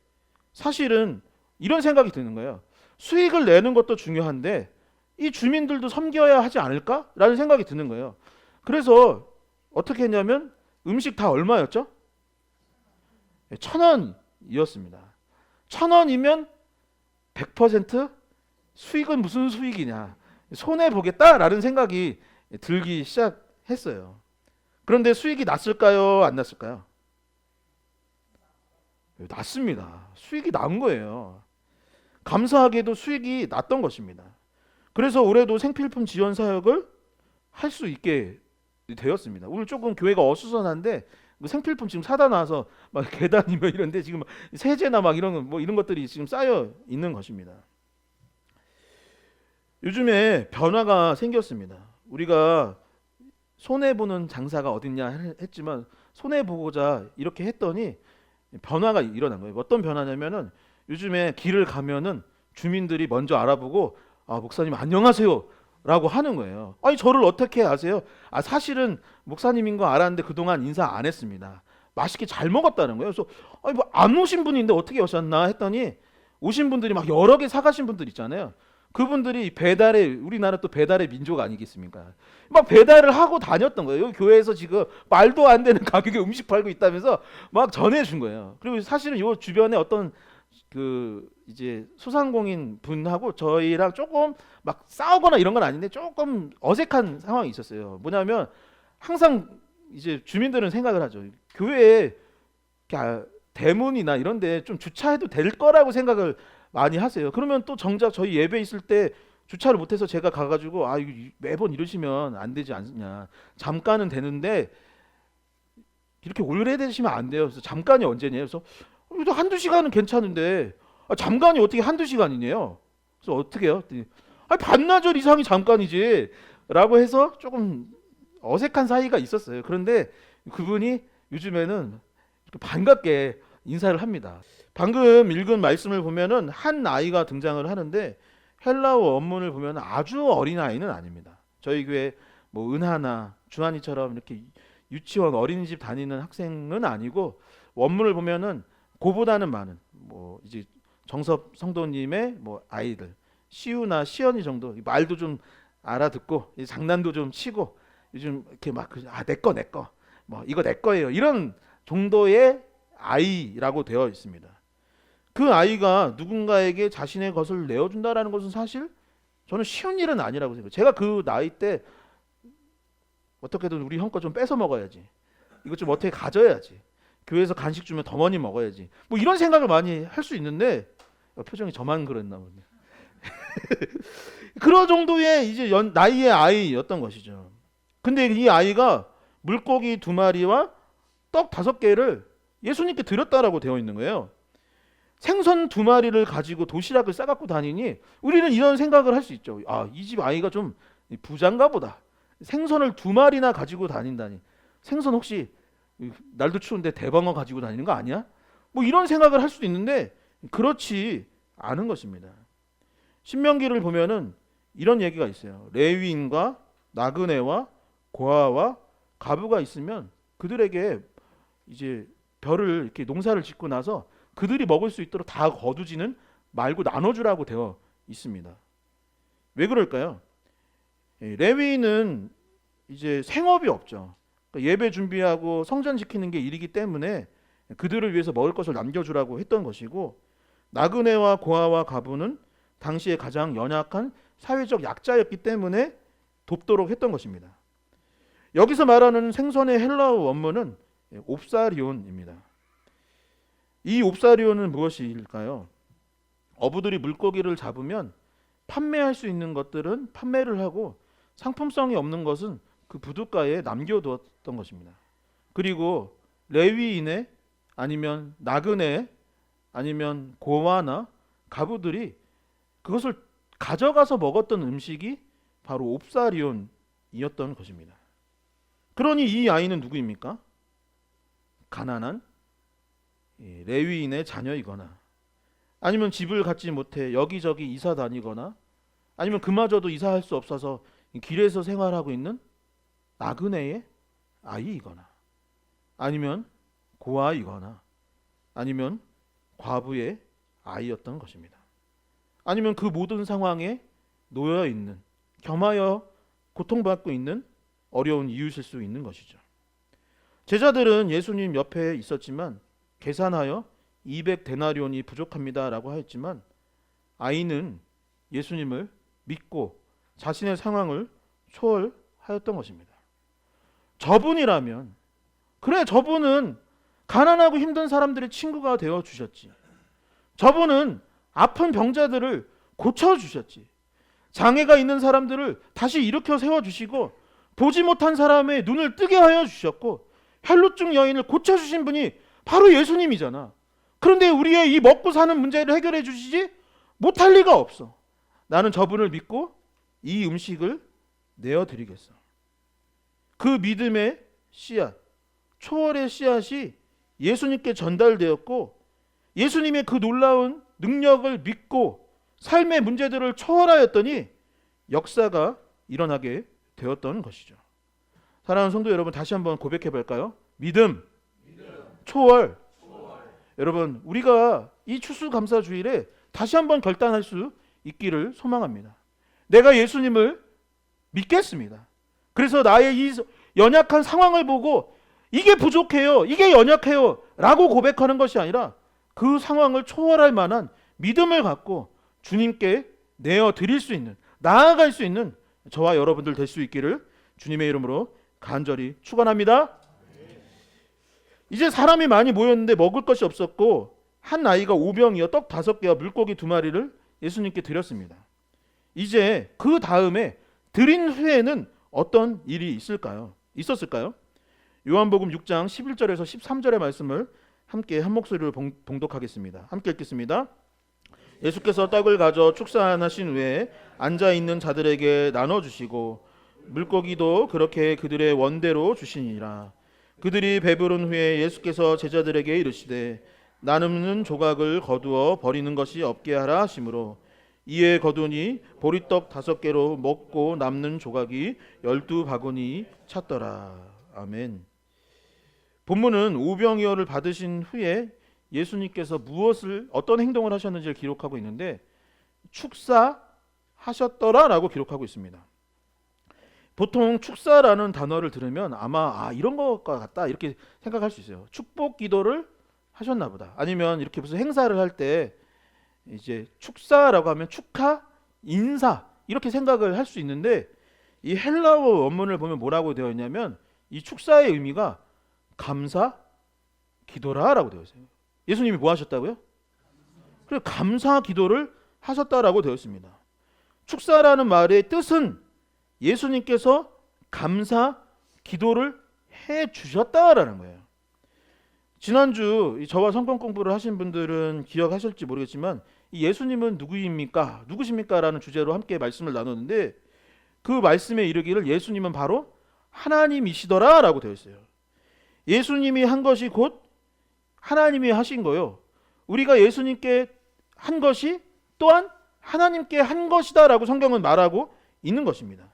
사실은 이런 생각이 드는 거예요. 수익을 내는 것도 중요한데 이 주민들도 섬겨야 하지 않을까라는 생각이 드는 거예요. 그래서 어떻게 했냐면 음식 다 얼마였죠? 1,000원이었습니다. 1,000원이면 100% 수익은 무슨 수익이냐, 손해 보겠다라는 생각이 들기 시작했어요. 그런데 수익이 났을까요? 안 났을까요? 났습니다. 수익이 난 거예요. 감사하게도 수익이 났던 것입니다. 그래서 올해도 생필품 지원 사역을 할 수 있게 되었습니다. 오늘 조금 교회가 어수선한데 생필품 지금 사다 놔서 막 계단이며 이런데 지금 세제나 막 이런 것들이 지금 쌓여 있는 것입니다. 요즘에 변화가 생겼습니다. 우리가 손해 보는 장사가 어딨냐 했지만 손해 보고자 이렇게 했더니 변화가 일어난 거예요. 어떤 변화냐면은 요즘에 길을 가면은 주민들이 먼저 알아보고 목사님 안녕하세요 라고 하는 거예요. 아니, 저를 어떻게 아세요? 사실은 목사님인 거 알았는데 그동안 인사 안 했습니다. 맛있게 잘 먹었다는 거예요. 그래서 뭐 안 오신 분인데 어떻게 오셨나 했더니 오신 분들이 막 여러 개 사가신 분들 있잖아요. 그분들이 우리나라 또 배달의 민족 아니겠습니까? 막 배달을 하고 다녔던 거예요. 여기 교회에서 지금 말도 안 되는 가격에 음식 팔고 있다면서 막 전해준 거예요. 그리고 사실은 이 주변에 어떤 이제 소상공인 분하고 저희랑 조금 막 싸우거나 이런 건 아닌데 조금 어색한 상황이 있었어요. 뭐냐면 항상 이제 주민들은 생각을 하죠. 교회에 대문이나 이런데 좀 주차해도 될 거라고 생각을 많이 하세요. 그러면 또 정작 저희 예배 있을 때 주차를 못해서 제가 가가지고 이거 매번 이러시면 안 되지 않느냐. 잠깐은 되는데 이렇게 오래되시면 안 돼요. 그래서 잠깐이 언제냐. 그래서 한두 시간은 괜찮은데 잠깐이 어떻게 한두 시간이네요. 그래서 어떻게 해요? 반나절 이상이 잠깐이지 라고 해서 조금 어색한 사이가 있었어요. 그런데 그분이 요즘에는 반갑게 인사를 합니다. 방금 읽은 말씀을 보면은 한 아이가 등장을 하는데 헬라어 원문을 보면 아주 어린 아이는 아닙니다. 저희 교회 뭐 은하나 주한이처럼 이렇게 유치원 어린이집 다니는 학생은 아니고 원문을 보면은 그보다는 많은 뭐 이제 정섭 성도님의 뭐 아이들 시우나 시연이 정도 말도 좀 알아듣고 장난도 좀 치고 요즘 이렇게 막 내 거 뭐 이거 내 거예요 이런 정도의 아이라고 되어 있습니다. 그 아이가 누군가에게 자신의 것을 내어준다라는 것은 사실 저는 쉬운 일은 아니라고 생각해요. 제가 그 나이 때 어떻게든 우리 형 거 좀 뺏어 먹어야지. 이거 좀 어떻게 가져야지. 교회에서 간식 주면 더 많이 먹어야지. 뭐 이런 생각을 많이 할 수 있는데 표정이 저만 그랬나 보네. 그런 정도의 이제 나이의 아이였던 것이죠. 근데 이 아이가 물고기 2마리와 떡 5개를 예수님께 드렸다라고 되어 있는 거예요. 생선 2마리를 가지고 도시락을 싸갖고 다니니 우리는 이런 생각을 할 수 있죠. 이 집 아이가 좀 부자인가 보다. 생선을 2마리나 가지고 다닌다니. 생선 혹시 날도 추운데 대방어 가지고 다니는 거 아니야? 뭐 이런 생각을 할 수도 있는데 그렇지 않은 것입니다. 신명기를 보면은 이런 얘기가 있어요. 레위인과 나그네와 고아와 가부가 있으면 그들에게 이제 벼를 이렇게 농사를 짓고 나서 그들이 먹을 수 있도록 다 거두지는 말고 나눠주라고 되어 있습니다. 왜 그럴까요? 레위인은 이제 생업이 없죠. 그러니까 예배 준비하고 성전 지키는 게 일이기 때문에 그들을 위해서 먹을 것을 남겨주라고 했던 것이고, 나그네와 고아와 가부는 당시에 가장 연약한 사회적 약자였기 때문에 돕도록 했던 것입니다. 여기서 말하는 생선의 헬라어 원문은 옵사리온입니다. 이 옵사리온은 무엇일까요? 어부들이 물고기를 잡으면 판매할 수 있는 것들은 판매를 하고 상품성이 없는 것은 그 부둣가에 남겨두었던 것입니다. 그리고 레위인의 아니면 나그네 아니면 고아나 가부들이 그것을 가져가서 먹었던 음식이 바로 옵사리온이었던 것입니다. 그러니 이 아이는 누구입니까? 가난한 레위인의 자녀이거나 아니면 집을 갖지 못해 여기저기 이사 다니거나 아니면 그마저도 이사할 수 없어서 길에서 생활하고 있는 나그네의 아이이거나 아니면 고아이거나 아니면 과부의 아이였던 것입니다. 아니면 그 모든 상황에 놓여 있는, 겸하여 고통받고 있는 어려운 이웃일 수 있는 것이죠. 제자들은 예수님 옆에 있었지만 계산하여 200데나리온이 부족합니다라고 하였지만 아이는 예수님을 믿고 자신의 상황을 초월하였던 것입니다. 저분이라면, 그래, 저분은 가난하고 힘든 사람들의 친구가 되어 주셨지. 저분은 아픈 병자들을 고쳐 주셨지. 장애가 있는 사람들을 다시 일으켜 세워 주시고 보지 못한 사람의 눈을 뜨게 하여 주셨고 혈루증 여인을 고쳐 주신 분이 바로 예수님이잖아. 그런데 우리의 이 먹고 사는 문제를 해결해 주시지 못할 리가 없어. 나는 저분을 믿고 이 음식을 내어 드리겠어. 그 믿음의 씨앗, 초월의 씨앗이 예수님께 전달되었고 예수님의 그 놀라운 능력을 믿고 삶의 문제들을 초월하였더니 역사가 일어나게 되었던 것이죠. 사랑하는 성도 여러분, 다시 한번 고백해 볼까요? 믿음, 초월. 여러분, 우리가 이 추수감사주일에 다시 한번 결단할 수 있기를 소망합니다. 내가 예수님을 믿겠습니다. 그래서 나의 이 연약한 상황을 보고 이게 부족해요, 이게 연약해요 라고 고백하는 것이 아니라 그 상황을 초월할 만한 믿음을 갖고 주님께 내어 드릴 수 있는, 나아갈 수 있는 저와 여러분들 될 수 있기를 주님의 이름으로 간절히 축원합니다. 이제 사람이 많이 모였는데 먹을 것이 없었고 한 아이가 오병이어 떡 5개와 물고기 2마리를 예수님께 드렸습니다. 이제 그 다음에 드린 후에는 어떤 일이 있었을까요? 요한복음 6장 11절에서 13절의 말씀을 함께 한 목소리로 봉독하겠습니다. 함께 읽겠습니다. 예수께서 떡을 가져 축사하신 후에 앉아있는 자들에게 나눠주시고 물고기도 그렇게 그들의 원대로 주시니라. 그들이 배부른 후에 예수께서 제자들에게 이르시되 남는 조각을 거두어 버리는 것이 없게 하라 하시므로 이에 거두니 보리떡 5개로 먹고 남는 조각이 12바구니 찼더라. 아멘. 본문은 오병이어를 받으신 후에 예수님께서 어떤 행동을 하셨는지를 기록하고 있는데 축사하셨더라라고 기록하고 있습니다. 보통 축사라는 단어를 들으면 아마 이런 것과 같다 이렇게 생각할 수 있어요. 축복 기도를 하셨나 보다. 아니면 이렇게 무슨 행사를 할 때 이제 축사라고 하면 축하, 인사 이렇게 생각을 할 수 있는데 이 헬라어 원문을 보면 뭐라고 되어 있냐면 이 축사의 의미가 감사 기도라라고 되어 있어요. 예수님이 뭐 하셨다고요? 그래, 감사 기도를 하셨다라고 되어 있습니다. 축사라는 말의 뜻은 예수님께서 감사 기도를 해 주셨다라는 거예요. 지난주 저와 성경 공부를 하신 분들은 기억하실지 모르겠지만 이 예수님은 누구십니까? 라는 주제로 함께 말씀을 나눴는데 그 말씀에 이르기를 예수님은 바로 하나님이시더라 라고 되어 있어요. 예수님이 한 것이 곧 하나님이 하신 거요. 우리가 예수님께 한 것이 또한 하나님께 한 것이다 라고 성경은 말하고 있는 것입니다.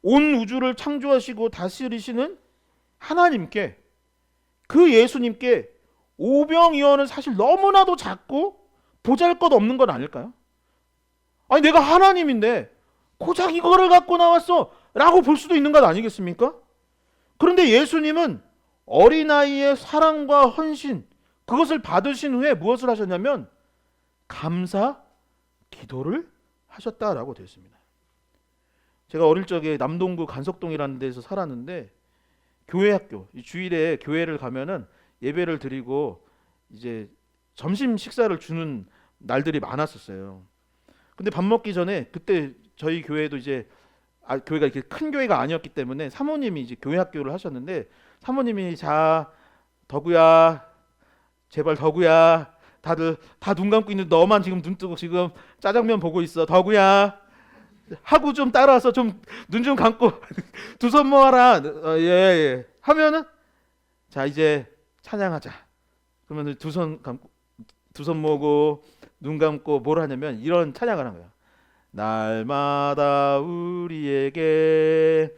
온 우주를 창조하시고 다스리시는 하나님께, 그 예수님께 오병이어는 사실 너무나도 작고 보잘것없는 건 아닐까요? 아니 내가 하나님인데 고작 이거를 갖고 나왔어 라고 볼 수도 있는 것 아니겠습니까? 그런데 예수님은 어린아이의 사랑과 헌신, 그것을 받으신 후에 무엇을 하셨냐면 감사 기도를 하셨다라고 되어 있습니다. 제가 어릴 적에 남동구 간석동이라는 데서 살았는데 교회 학교, 주일에 교회를 가면은 예배를 드리고 이제 점심 식사를 주는 날들이 많았었어요. 근데 밥 먹기 전에 그때 저희 교회도 이제 교회가 이렇게 큰 교회가 아니었기 때문에 사모님이 이제 교회 학교를 하셨는데 사모님이 자 덕우야 제발 덕우야 다들 다 눈 감고 있는데 너만 지금 눈 뜨고 지금 짜장면 보고 있어 덕우야 하고 좀 따라와서 좀 눈 좀 감고 두 손 모아라 예 하면은 자 이제 찬양하자 그러면 두 손 감고 두 손 모으고 눈 감고 뭘 하냐면 이런 찬양을 하는 거예요. 날마다 우리에게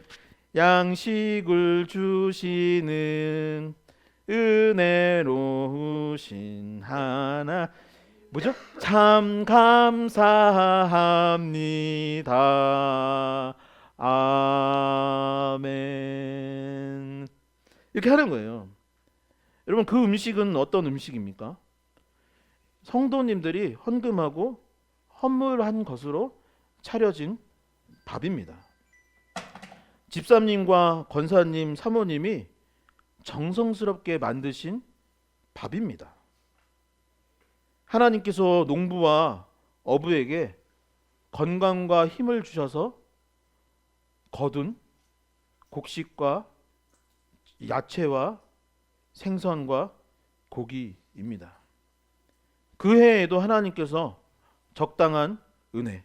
양식을 주시는 은혜로우신 하나 뭐죠? 참 감사합니다. 아멘. 이렇게 하는 거예요. 여러분 그 음식은 어떤 음식입니까? 성도님들이 헌금하고 헌물한 것으로 차려진 밥입니다. 집사님과 권사님, 사모님이 정성스럽게 만드신 밥입니다. 하나님께서 농부와 어부에게 건강과 힘을 주셔서 거둔 곡식과 야채와 생선과 고기입니다. 그 해에도 하나님께서 적당한 은혜,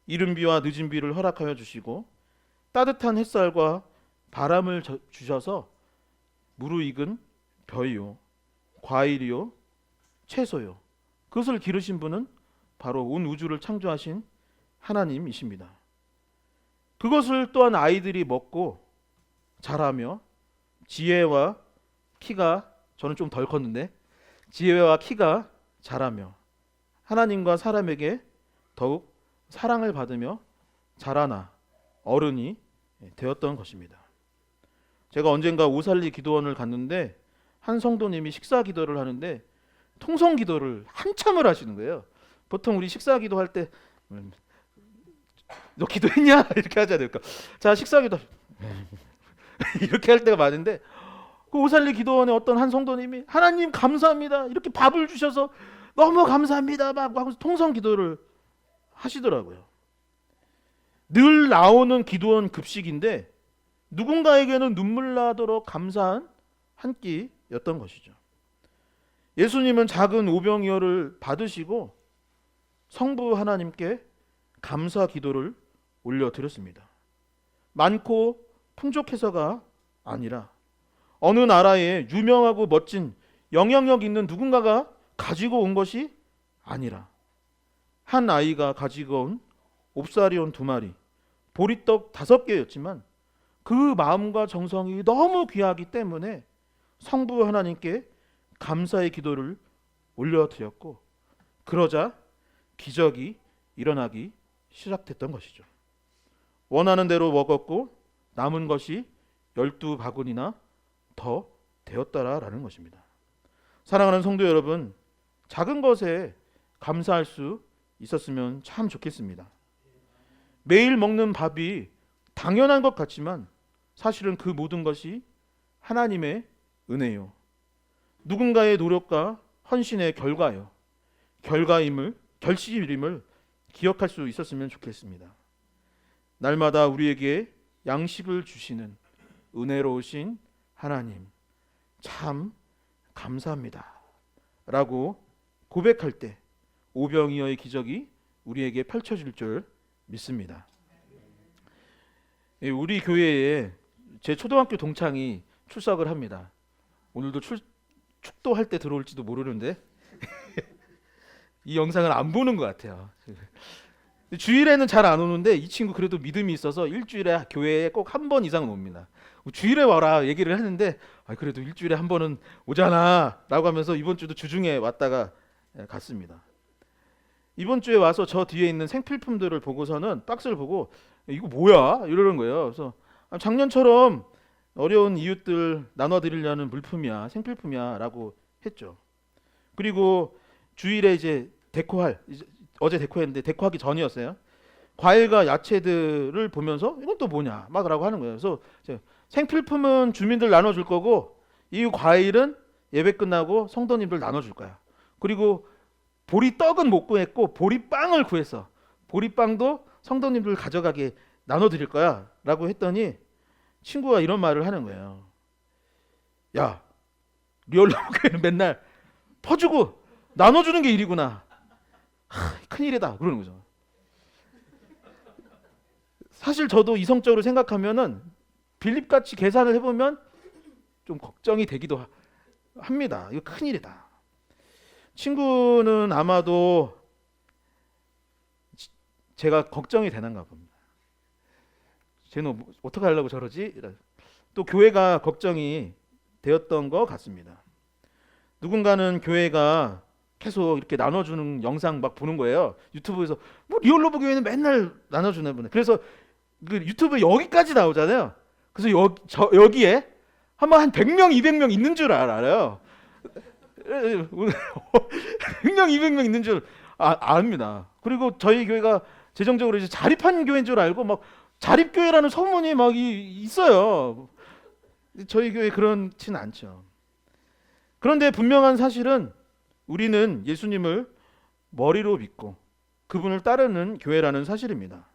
이른 비와 늦은 비를 허락하여 주시고 따뜻한 햇살과 바람을 주셔서 무르익은 벼요, 과일이요, 채소요. 그것을 기르신 분은 바로 온 우주를 창조하신 하나님이십니다. 그것을 또한 아이들이 먹고 자라며 지혜와 키가 저는 좀 덜 컸는데 지혜와 키가 자라며 하나님과 사람에게 더욱 사랑을 받으며 자라나 어른이 되었던 것입니다. 제가 언젠가 오살리 기도원을 갔는데 한 성도님이 식사 기도를 하는데 통성 기도를 한참을 하시는 거예요. 보통 우리 식사 기도할 때 너 기도했냐? 이렇게 하지 않을까? 자 식사 기도 이렇게 할 때가 많은데 그 오살리 기도원의 어떤 한 성도님이 하나님 감사합니다. 이렇게 밥을 주셔서 너무 감사합니다. 막 하면서 통성 기도를 하시더라고요. 늘 나오는 기도원 급식인데 누군가에게는 눈물 나도록 감사한 한 끼였던 것이죠. 예수님은 작은 오병이어를 받으시고 성부 하나님께 감사 기도를 올려드렸습니다. 많고 풍족해서가 아니라 어느 나라에 유명하고 멋진 영향력 있는 누군가가 가지고 온 것이 아니라 한 아이가 가지고 온 옵사리온 2마리, 보리떡 5개였지만 그 마음과 정성이 너무 귀하기 때문에 성부 하나님께 감사의 기도를 올려드렸고 그러자 기적이 일어나기 시작됐던 것이죠. 원하는 대로 먹었고 남은 것이 12바구니나 더 되었다라는 것입니다. 사랑하는 성도 여러분, 작은 것에 감사할 수 있었으면 참 좋겠습니다. 매일 먹는 밥이 당연한 것 같지만 사실은 그 모든 것이 하나님의 은혜요. 누군가의 노력과 헌신의 결실임을 기억할 수 있었으면 좋겠습니다. 날마다 우리에게 양식을 주시는 은혜로우신 하나님 참 감사합니다 라고 고백할 때 오병이어의 기적이 우리에게 펼쳐질 줄 믿습니다. 우리 교회에 제 초등학교 동창이 출석을 합니다. 오늘도 축도할 때 들어올지도 모르는데 이 영상을 안 보는 것 같아요. 주일에는 잘 안 오는데 이 친구 그래도 믿음이 있어서 일주일에 교회에 꼭 한 번 이상은 옵니다. 주일에 와라 얘기를 했는데 그래도 일주일에 한 번은 오잖아 라고 하면서 이번 주도 주중에 왔다가 갔습니다. 이번 주에 와서 저 뒤에 있는 생필품들을 보고서는 박스를 보고 이거 뭐야 이러는 거예요. 그래서 작년처럼 어려운 이웃들 나눠드리려는 물품이야, 생필품이야 라고 했죠. 그리고 주일에 이제 어제 데코했는데 데코하기 전이었어요. 과일과 야채들을 보면서 이건 또 뭐냐 막 라고 하는 거예요. 그래서 생필품은 주민들 나눠줄 거고 이 과일은 예배 끝나고 성도님들 나눠줄 거야. 그리고 보리떡은 못 구했고 보리빵을 구했어. 보리빵도 성도님들 가져가게 나눠드릴 거야 라고 했더니 친구가 이런 말을 하는 거예요. 야, 리얼러브교회는 맨날 퍼주고 나눠주는 게 일이구나. 큰일이다 그러는 거죠. 사실 저도 이성적으로 생각하면은 빌립같이 계산을 해보면 좀 걱정이 되기도 합니다. 이거 큰일이다. 친구는 아마도 제가 걱정이 되는가 봅니다. 쟤는 뭐 어떻게 하려고 저러지? 또 교회가 걱정이 되었던 것 같습니다. 누군가는 교회가 계속 이렇게 나눠주는 영상 막 보는 거예요. 유튜브에서 뭐 리얼러브 교회는 맨날 나눠주나 보네. 그래서 그 유튜브 여기까지 나오잖아요. 그래서 여기에 한 100명, 200명 있는 줄 알아요. 100명, 200명 있는 줄 압니다. 그리고 저희 교회가 재정적으로 이제 자립한 교회인 줄 알고 막 자립교회라는 소문이 막 있어요. 저희 교회 그렇진 않죠. 그런데 분명한 사실은 우리는 예수님을 머리로 믿고 그분을 따르는 교회라는 사실입니다.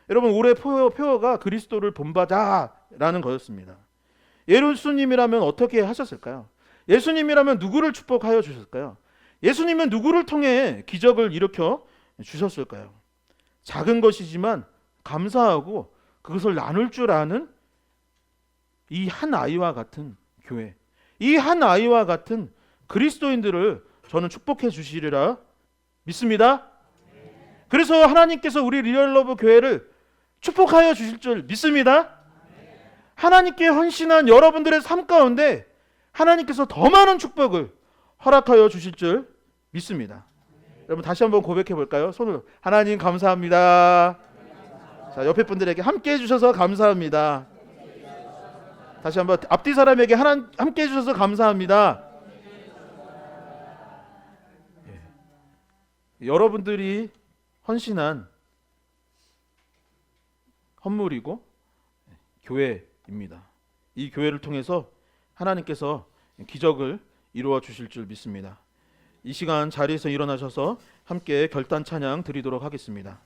여러분, 올해 표어가 그리스도를 본받아라는 거였습니다. 예수님이라면 어떻게 하셨을까요? 예수님이라면 누구를 축복하여 주셨을까요? 예수님은 누구를 통해 기적을 일으켜 주셨을까요? 작은 것이지만 감사하고 그것을 나눌 줄 아는 이 한 아이와 같은 교회, 이 한 아이와 같은 그리스도인들을 저는 축복해 주시리라 믿습니다. 그래서 하나님께서 우리 리얼러브 교회를 축복하여 주실 줄 믿습니다. 하나님께 헌신한 여러분들의 삶 가운데 하나님께서 더 많은 축복을 허락하여 주실 줄 믿습니다. 여러분 다시 한번 고백해 볼까요? 손을. 하나님 감사합니다. 자, 옆에 분들에게 함께 해주셔서 감사합니다. 다시 한번 앞뒤 사람에게 함께 해주셔서 감사합니다. 여러분들이 헌신한 헌물이고 교회입니다. 이 교회를 통해서 하나님께서 기적을 이루어 주실 줄 믿습니다. 이 시간 자리에서 일어나셔서 함께 결단 찬양 드리도록 하겠습니다.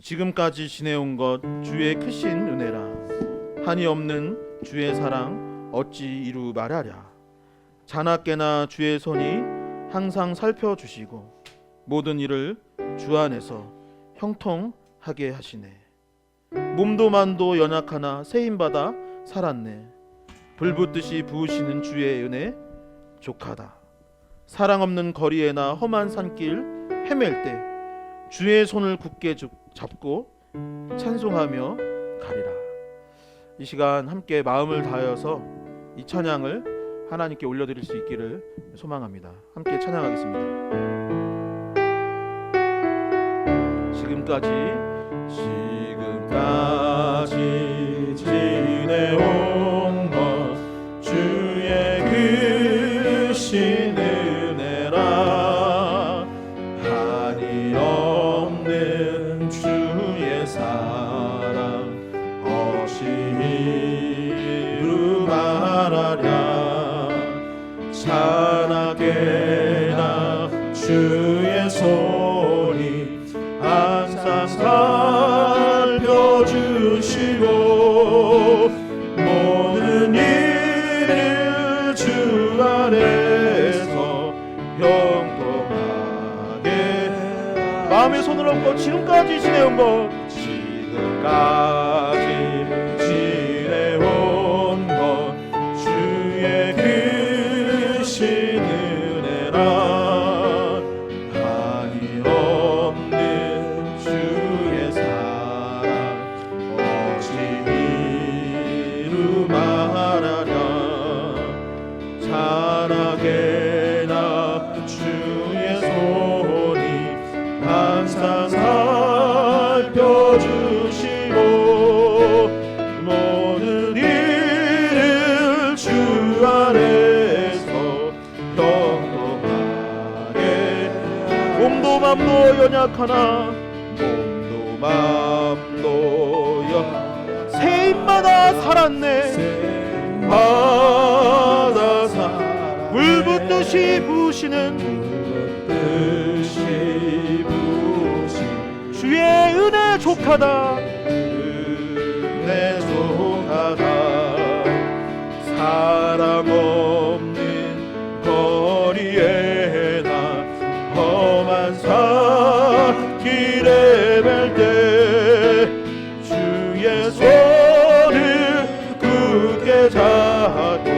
지금까지 지내온 것 주의 크신 은혜라, 한이 없는 주의 사랑 어찌 이루 말하랴. 자나깨나 주의 손이 항상 살펴주시고 모든 일을 주 안에서 형통하게 하시네. 몸도 만도 연약하나 세임받아 살았네. 불붙듯이 부으시는 주의 은혜 족하다. 사랑 없는 거리에나 험한 산길 헤맬 때 주의 손을 굳게 잡고 찬송하며 가리라. 이 시간 함께 마음을 다하여서 이 찬양을 하나님께 올려드릴 수 있기를 소망합니다. 함께 찬양하겠습니다. 지금까지 지내온 것 주의 크신 은혜라. 한이 없는 주의 사랑 어찌 이루 말하랴. 찬하게나 주의 손이 항상 살펴주시고 모든 일을 주 안에서 형통하게. 마음의 손을 얹고 지금까지 지내온 것, 지금까지 지내온 것 주의 크신 은혜라. 항상 살펴주시고 모든 일을 주 안에서 형통하게. 몸도 맘도 연약하나 몸도 맘도 세임마다 살았네. 바다 물 붓듯이 부시는 은혜 족하다 은혜 족하다 사람 없는 거리에 나 험한 산길에 뵐 때 주의 손을 굳게 잡고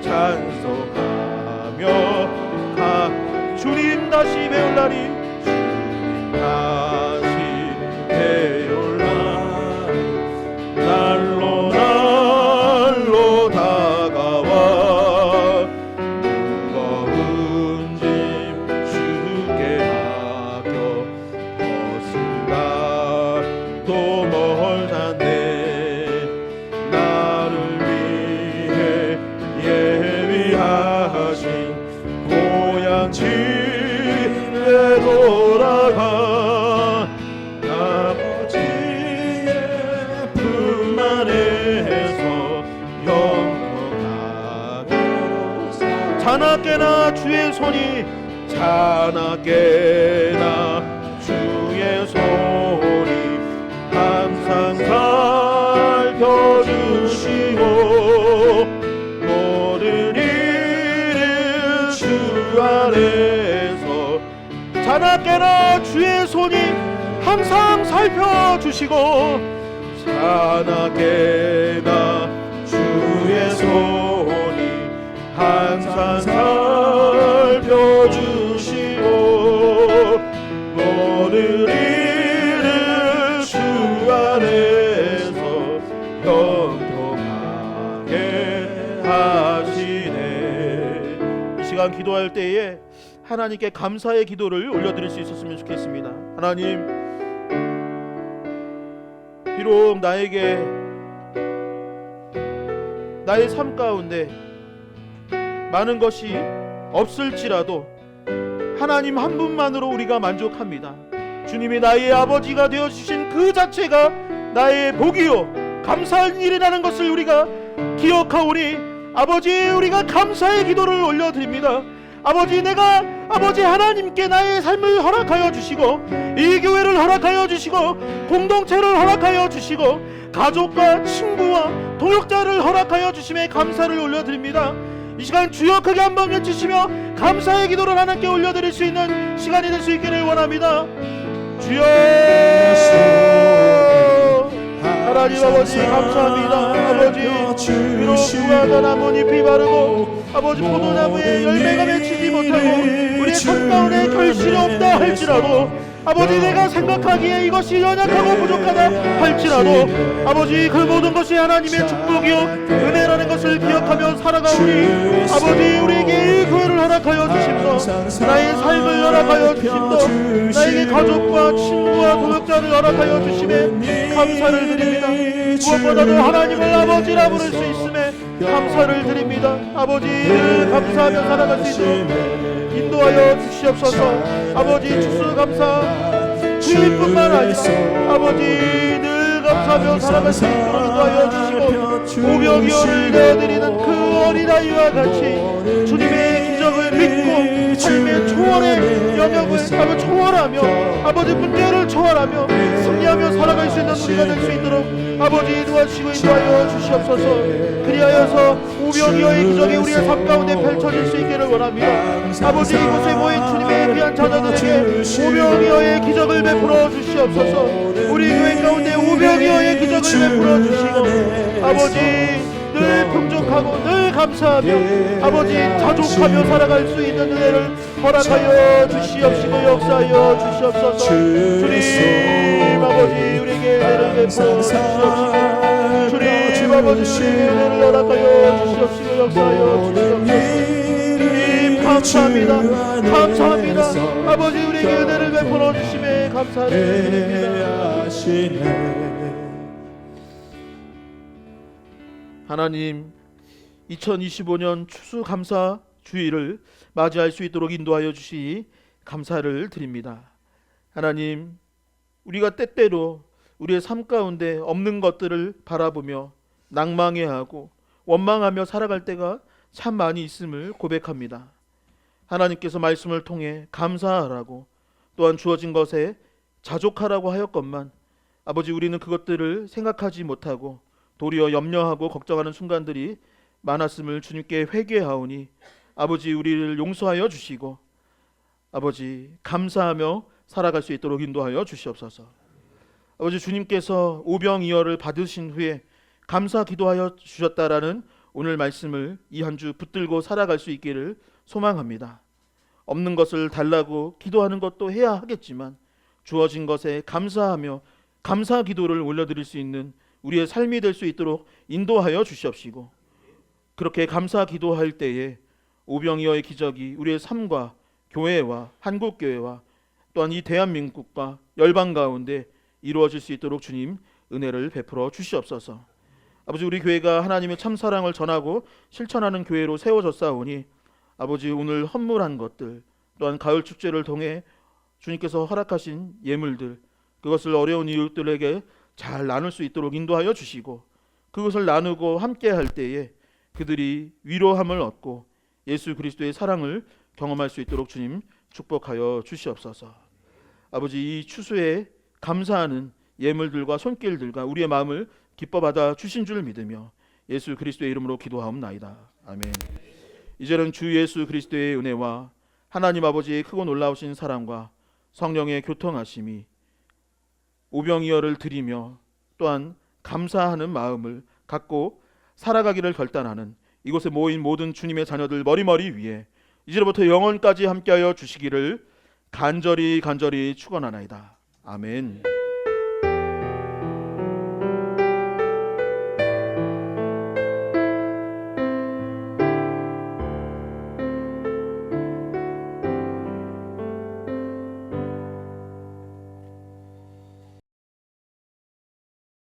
찬송하며 주님 다시 배울 날이 주님 다시 배울 날로 날로 다가와 무거운 짐 주께 맡겨 벗으라 또 멀다네 나를 위해 예비하신 고향집에 돌아가 아버지의 품 안에서 영원하게 자나깨나 주의 손이 자나깨나 주의 손이 항상 살펴주시고 모든 일을 주 안에서 자나깨나 주의 손이 항상 살펴주시고 자나깨나 주의 손이 항상 살펴주시고 모든 일을 주 안에서 형통하게 하시네. 이 시간 기도할 때에 하나님께 감사의 기도를 올려드릴 수 있었으면 좋겠습니다. 하나님, 비록 나에게 나의 삶 가운데 많은 것이 없을지라도 하나님 한 분만으로 우리가 만족합니다. 주님이 나의 아버지가 되어주신 그 자체가 나의 복이요 감사할 일이라는 것을 우리가 기억하오니 아버지, 우리가 감사의 기도를 올려드립니다. 아버지, 내가 아버지 하나님께 나의 삶을 허락하여 주시고 이 교회를 허락하여 주시고 공동체를 허락하여 주시고 가족과 친구와 동역자를 허락하여 주심에 감사를 올려드립니다. 이 시간 주여 크게 한번 외치시며 감사의 기도를 하나님께 올려드릴 수 있는 시간이 될 수 있기를 원합니다. 주여, 하나님 아버지 감사합니다. 아버지, 비록 구하다 나뭇잎이 바르고 아버지 포도나무에 열매가 맺히지 못하고 우리의 삶 가운데 결실이 없다 할지라도 아버지, 내가 생각하기에 이것이 연약하고 부족하다 할지라도 아버지, 그 모든 것이 하나님의 축복이요 은혜라는 것을 기억하며 살아가오니 아버지, 우리에게 이 교회를 허락하여 주심도 나의 삶을 허락하여 주심도 나에게 가족과 친구와 동역자를 허락하여 주심에 감사를 드립니다. 무엇보다도 하나님을 아버지라 부를 수 있음에 감사를 드립니다. 아버지, 늘 감사하며 살아갈 수 있도록 인도하여 주시옵소서. 아버지, 추수감사 주일뿐만 아니라 아버지 늘 감사하며 살아갈 수 있도록 인도하여 주시고 오병이어를 내어드리는 그 어린아이와 같이 주님의 기적을 믿고 삶의 초월의 영역을 초월하며 아버지 문제를 초월하며 승리하며 살아갈 수 있는 우리가 될 수 있도록 아버지 도와주시고 인도하여 주시옵소서. 그리하여서 오병이어의 기적이 우리의 삶 가운데 펼쳐질 수 있기를 원합니다. 아버지, 이곳에 모인 주님의 귀한 자녀들에게 오병이어의 기적을 베풀어 주시옵소서. 우리 교회 가운데 오병이어의 기적을 베풀어 주시고 아버지, 늘 풍족하고 늘 감사하며 아버지 자족하며 살아갈 수 있는 은혜를 허락하여 주시옵시고 역사하여 주시옵소서. 주님 아버지, 우리에게 은혜를 베풀어 주시옵시고 주님 아버지, 우리에게 은혜를 허락하여 주시옵시고 역사하여 주시옵소서. 주님 감사합니다. 감사합니다. 아버지, 우리에게 은혜를 베풀어 주심에 감사드립니다. 하나님, 2025년 추수감사 주일을 맞이할 수 있도록 인도하여 주시 감사를 드립니다. 하나님, 우리가 때때로 우리의 삶 가운데 없는 것들을 바라보며 낭망해하고 원망하며 살아갈 때가 참 많이 있음을 고백합니다. 하나님께서 말씀을 통해 감사하라고 또한 주어진 것에 자족하라고 하였건만 아버지 우리는 그것들을 생각하지 못하고 도리어 염려하고 걱정하는 순간들이 많았음을 주님께 회개하오니 아버지 우리를 용서하여 주시고 아버지 감사하며 살아갈 수 있도록 인도하여 주시옵소서. 아버지 주님께서 오병이어를 받으신 후에 감사 기도하여 주셨다라는 오늘 말씀을 이 한 주 붙들고 살아갈 수 있기를 소망합니다. 없는 것을 달라고 기도하는 것도 해야 하겠지만 주어진 것에 감사하며 감사 기도를 올려드릴 수 있는 우리의 삶이 될 수 있도록 인도하여 주시옵시고 그렇게 감사 기도할 때에 오병이어의 기적이 우리의 삶과 교회와 한국교회와 또한 이 대한민국과 열방 가운데 이루어질 수 있도록 주님 은혜를 베풀어 주시옵소서. 아버지 우리 교회가 하나님의 참사랑을 전하고 실천하는 교회로 세워졌사오니 아버지 오늘 헌물한 것들 또한 가을 축제를 통해 주님께서 허락하신 예물들 그것을 어려운 이웃들에게 잘 나눌 수 있도록 인도하여 주시고 그것을 나누고 함께 할 때에 그들이 위로함을 얻고 예수 그리스도의 사랑을 경험할 수 있도록 주님 축복하여 주시옵소서. 아버지 이 추수에 감사하는 예물들과 손길들과 우리의 마음을 기뻐 받아 주신 줄 믿으며 예수 그리스도의 이름으로 기도하옵나이다. 아멘. 이제는 주 예수 그리스도의 은혜와 하나님 아버지의 크고 놀라우신 사랑과 성령의 교통하심이 오병이어를 드리며 또한 감사하는 마음을 갖고 살아가기를 결단하는 이곳에 모인 모든 주님의 자녀들 머리머리 위에 이제부터 영원까지 함께하여 주시기를 간절히 축원하나이다. 아멘.